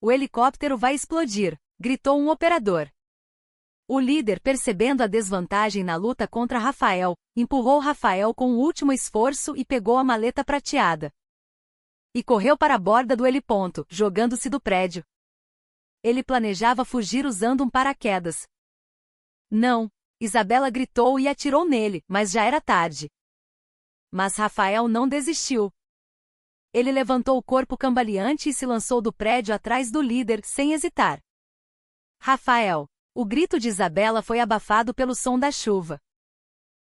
O helicóptero vai explodir, gritou um operador. O líder, percebendo a desvantagem na luta contra Rafael, empurrou Rafael com o último esforço e pegou a maleta prateada. E correu para a borda do heliponto, jogando-se do prédio. Ele planejava fugir usando um paraquedas. Não! Isabela gritou e atirou nele, mas já era tarde. Mas Rafael não desistiu. Ele levantou o corpo cambaleante e se lançou do prédio atrás do líder, sem hesitar. Rafael! O grito de Isabela foi abafado pelo som da chuva.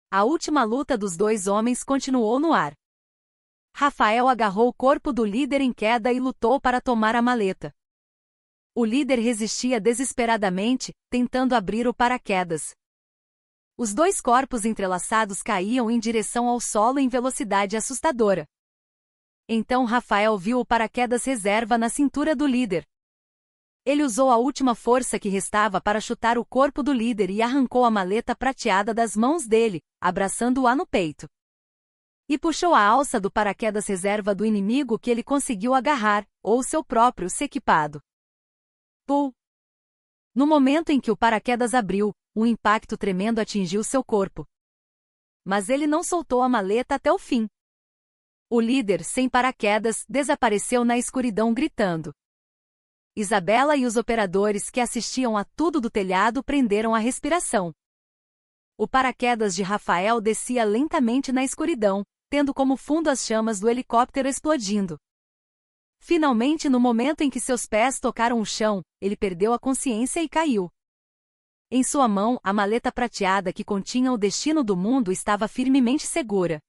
A última luta dos dois homens continuou no ar. Rafael agarrou o corpo do líder em queda e lutou para tomar a maleta. O líder resistia desesperadamente, tentando abrir o paraquedas. Os dois corpos entrelaçados caíam em direção ao solo em velocidade assustadora. Então Rafael viu o paraquedas reserva na cintura do líder. Ele usou a última força que restava para chutar o corpo do líder e arrancou a maleta prateada das mãos dele, abraçando-a no peito. E puxou a alça do paraquedas reserva do inimigo que ele conseguiu agarrar, ou seu próprio se-equipado. Pum! No momento em que o paraquedas abriu, um impacto tremendo atingiu seu corpo. Mas ele não soltou a maleta até o fim. O líder, sem paraquedas, desapareceu na escuridão gritando. Isabela e os operadores que assistiam a tudo do telhado prenderam a respiração. O paraquedas de Rafael descia lentamente na escuridão, tendo como fundo as chamas do helicóptero explodindo. Finalmente, no momento em que seus pés tocaram o chão, ele perdeu a consciência e caiu. Em sua mão, a maleta prateada que continha o destino do mundo estava firmemente segura.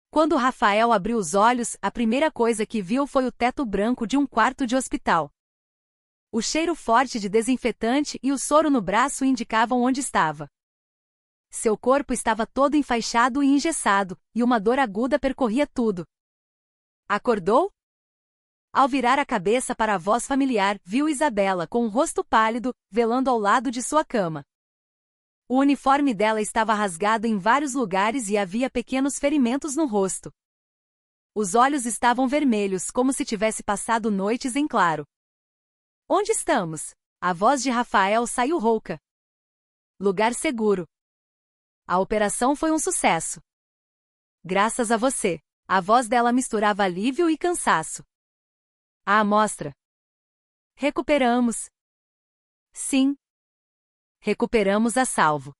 Quando Rafael abriu os olhos, a primeira coisa que viu foi o teto branco de um quarto de hospital. O cheiro forte de desinfetante e o soro no braço indicavam onde estava. Seu corpo estava todo enfaixado e engessado, e uma dor aguda percorria tudo. Acordou? Ao virar a cabeça para a voz familiar, viu Isabela com o rosto pálido, velando ao lado de sua cama. O uniforme dela estava rasgado em vários lugares e havia pequenos ferimentos no rosto. Os olhos estavam vermelhos, como se tivesse passado noites em claro. Onde estamos? A voz de Rafael saiu rouca. Lugar seguro. A operação foi um sucesso. Graças a você. A voz dela misturava alívio e cansaço. A amostra. Recuperamos. Sim. Recuperamos a salvo.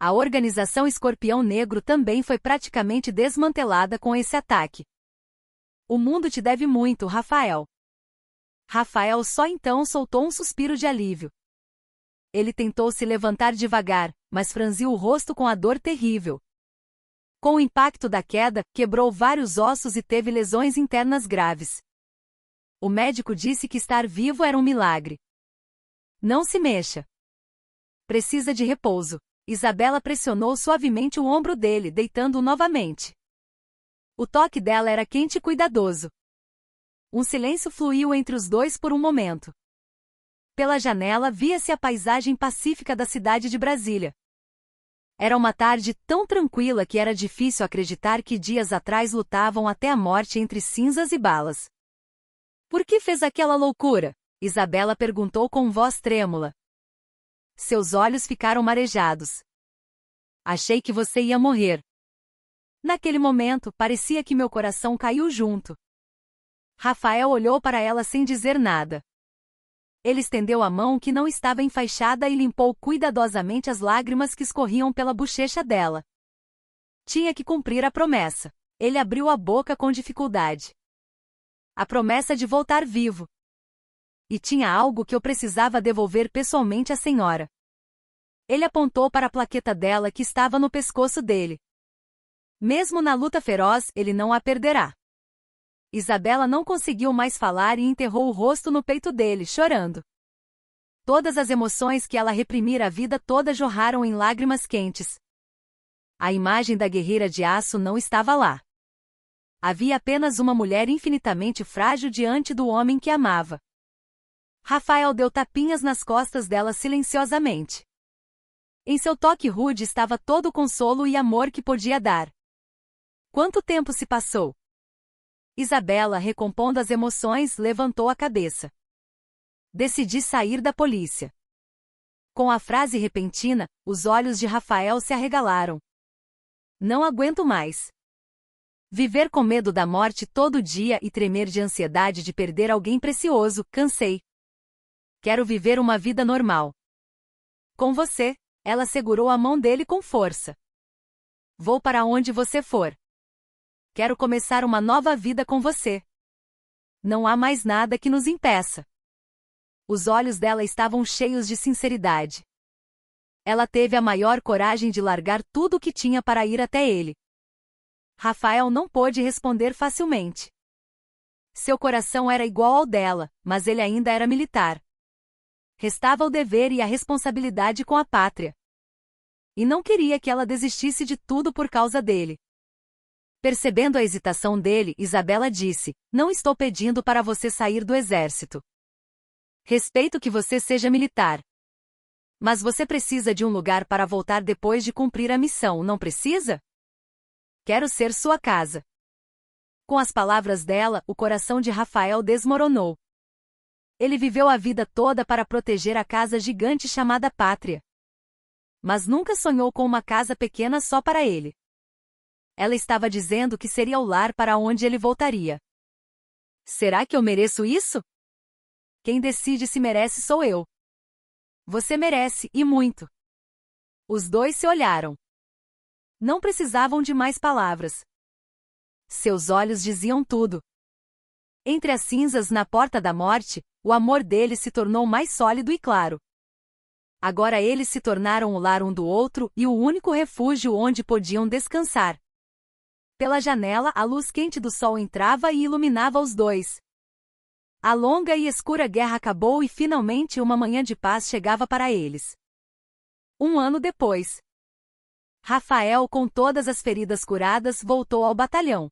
A Organização Escorpião Negro também foi praticamente desmantelada com esse ataque. O mundo te deve muito, Rafael. Rafael só então soltou um suspiro de alívio. Ele tentou se levantar devagar, mas franziu o rosto com a dor terrível. Com o impacto da queda, quebrou vários ossos e teve lesões internas graves. O médico disse que estar vivo era um milagre. Não se mexa. Precisa de repouso. Isabela pressionou suavemente o ombro dele, deitando-o novamente. O toque dela era quente e cuidadoso. Um silêncio fluiu entre os dois por um momento. Pela janela via-se a paisagem pacífica da cidade de Brasília. Era uma tarde tão tranquila que era difícil acreditar que dias atrás lutavam até a morte entre cinzas e balas. Por que fez aquela loucura? Isabela perguntou com voz trêmula. Seus olhos ficaram marejados. Achei que você ia morrer. Naquele momento, parecia que meu coração caiu junto. Rafael olhou para ela sem dizer nada. Ele estendeu a mão que não estava enfaixada e limpou cuidadosamente as lágrimas que escorriam pela bochecha dela. Tinha que cumprir a promessa. Ele abriu a boca com dificuldade. A promessa de voltar vivo. E tinha algo que eu precisava devolver pessoalmente à senhora. Ele apontou para a plaqueta dela que estava no pescoço dele. Mesmo na luta feroz, ele não a perderá. Isabela não conseguiu mais falar e enterrou o rosto no peito dele, chorando. Todas as emoções que ela reprimira a vida toda jorraram em lágrimas quentes. A imagem da guerreira de aço não estava lá. Havia apenas uma mulher infinitamente frágil diante do homem que amava. Rafael deu tapinhas nas costas dela silenciosamente. Em seu toque rude estava todo o consolo e amor que podia dar. Quanto tempo se passou? Isabela, recompondo as emoções, levantou a cabeça. Decidi sair da polícia. Com a frase repentina, os olhos de Rafael se arregalaram. Não aguento mais. Viver com medo da morte todo dia e tremer de ansiedade de perder alguém precioso, cansei. Quero viver uma vida normal. Com você, ela segurou a mão dele com força. Vou para onde você for. Quero começar uma nova vida com você. Não há mais nada que nos impeça. Os olhos dela estavam cheios de sinceridade. Ela teve a maior coragem de largar tudo o que tinha para ir até ele. Rafael não pôde responder facilmente. Seu coração era igual ao dela, mas ele ainda era militar. Restava o dever e a responsabilidade com a pátria. E não queria que ela desistisse de tudo por causa dele. Percebendo a hesitação dele, Isabela disse: Não estou pedindo para você sair do exército. Respeito que você seja militar. Mas você precisa de um lugar para voltar depois de cumprir a missão, não precisa? Quero ser sua casa. Com as palavras dela, o coração de Rafael desmoronou. Ele viveu a vida toda para proteger a casa gigante chamada Pátria. Mas nunca sonhou com uma casa pequena só para ele. Ela estava dizendo que seria o lar para onde ele voltaria. Será que eu mereço isso? Quem decide se merece sou eu. Você merece, e muito. Os dois se olharam. Não precisavam de mais palavras. Seus olhos diziam tudo. Entre as cinzas na porta da morte, o amor deles se tornou mais sólido e claro. Agora eles se tornaram o lar um do outro e o único refúgio onde podiam descansar. Pela janela, a luz quente do sol entrava e iluminava os dois. A longa e escura guerra acabou e finalmente uma manhã de paz chegava para eles. Um ano depois, Rafael, com todas as feridas curadas, voltou ao batalhão.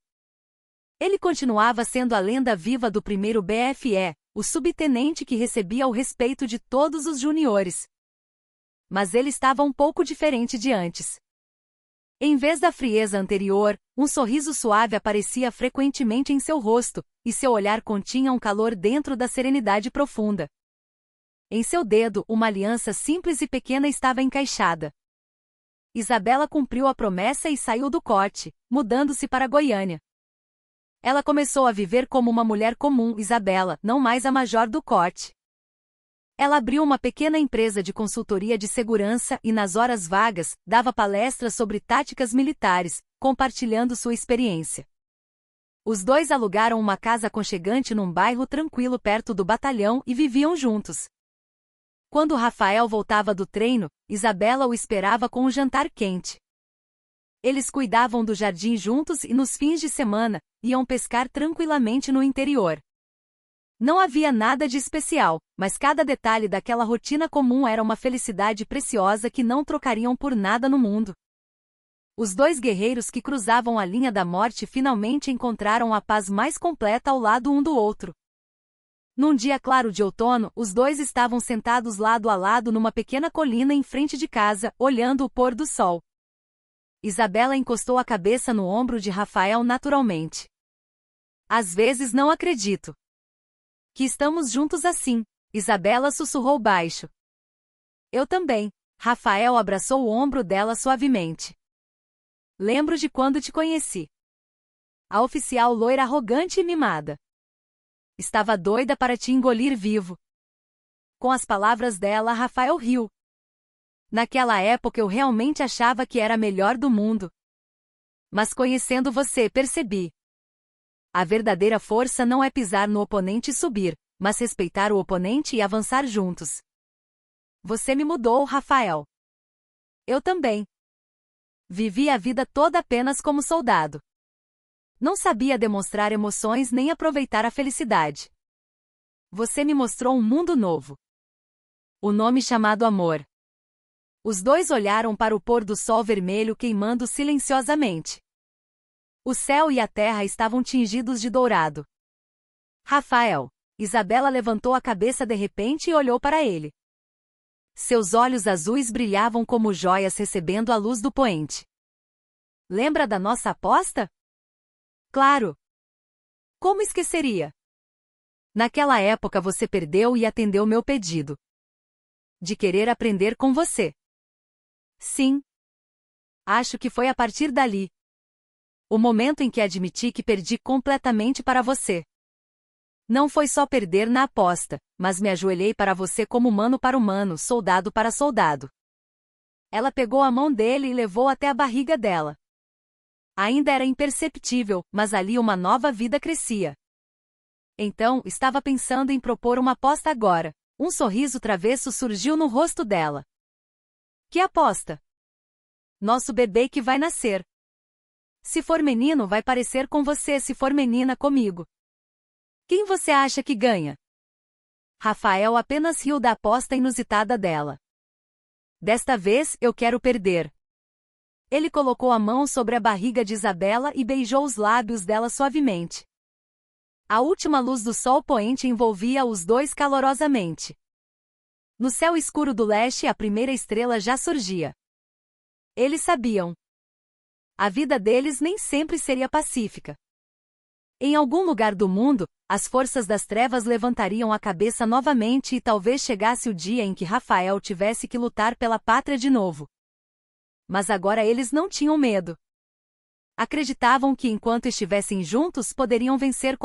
Ele continuava sendo a lenda viva do primeiro BFE, o subtenente que recebia o respeito de todos os juniores. Mas ele estava um pouco diferente de antes. Em vez da frieza anterior, um sorriso suave aparecia frequentemente em seu rosto, e seu olhar continha um calor dentro da serenidade profunda. Em seu dedo, uma aliança simples e pequena estava encaixada. Isabela cumpriu a promessa e saiu do corte, mudando-se para Goiânia. Ela começou a viver como uma mulher comum, Isabela, não mais a major do corte. Ela abriu uma pequena empresa de consultoria de segurança e, nas horas vagas, dava palestras sobre táticas militares, compartilhando sua experiência. Os dois alugaram uma casa aconchegante num bairro tranquilo perto do batalhão e viviam juntos. Quando Rafael voltava do treino, Isabela o esperava com um jantar quente. Eles cuidavam do jardim juntos e, nos fins de semana, iam pescar tranquilamente no interior. Não havia nada de especial, mas cada detalhe daquela rotina comum era uma felicidade preciosa que não trocariam por nada no mundo. Os dois guerreiros que cruzavam a linha da morte finalmente encontraram a paz mais completa ao lado um do outro. Num dia claro de outono, os dois estavam sentados lado a lado numa pequena colina em frente de casa, olhando o pôr do sol. Isabela encostou a cabeça no ombro de Rafael naturalmente. Às vezes não acredito que estamos juntos assim, Isabela sussurrou baixo. Eu também. Rafael abraçou o ombro dela suavemente. Lembro de quando te conheci. A oficial loira arrogante e mimada. Estava doida para te engolir vivo. Com as palavras dela, Rafael riu. Naquela época eu realmente achava que era a melhor do mundo. Mas conhecendo você, percebi. A verdadeira força não é pisar no oponente e subir, mas respeitar o oponente e avançar juntos. Você me mudou, Rafael. Eu também. Vivi a vida toda apenas como soldado. Não sabia demonstrar emoções nem aproveitar a felicidade. Você me mostrou um mundo novo. O nome chamado amor. Os dois olharam para o pôr do sol vermelho queimando silenciosamente. O céu e a terra estavam tingidos de dourado. Rafael. Isabela levantou a cabeça de repente e olhou para ele. Seus olhos azuis brilhavam como joias recebendo a luz do poente. Lembra da nossa aposta? Claro. Como esqueceria? Naquela época você perdeu e atendeu meu pedido de querer aprender com você. Sim. Acho que foi a partir dali. O momento em que admiti que perdi completamente para você. Não foi só perder na aposta, mas me ajoelhei para você como humano para humano, soldado para soldado. Ela pegou a mão dele e levou até a barriga dela. Ainda era imperceptível, mas ali uma nova vida crescia. Então, estava pensando em propor uma aposta agora. Um sorriso travesso surgiu no rosto dela. Que aposta? Nosso bebê que vai nascer. Se for menino, vai parecer com você, se for menina, comigo. Quem você acha que ganha? Rafael apenas riu da aposta inusitada dela. Desta vez, eu quero perder. Ele colocou a mão sobre a barriga de Isabela e beijou os lábios dela suavemente. A última luz do sol poente envolvia os dois calorosamente. No céu escuro do leste, a primeira estrela já surgia. Eles sabiam. A vida deles nem sempre seria pacífica. Em algum lugar do mundo, as forças das trevas levantariam a cabeça novamente e talvez chegasse o dia em que Rafael tivesse que lutar pela pátria de novo. Mas agora eles não tinham medo. Acreditavam que enquanto estivessem juntos poderiam vencer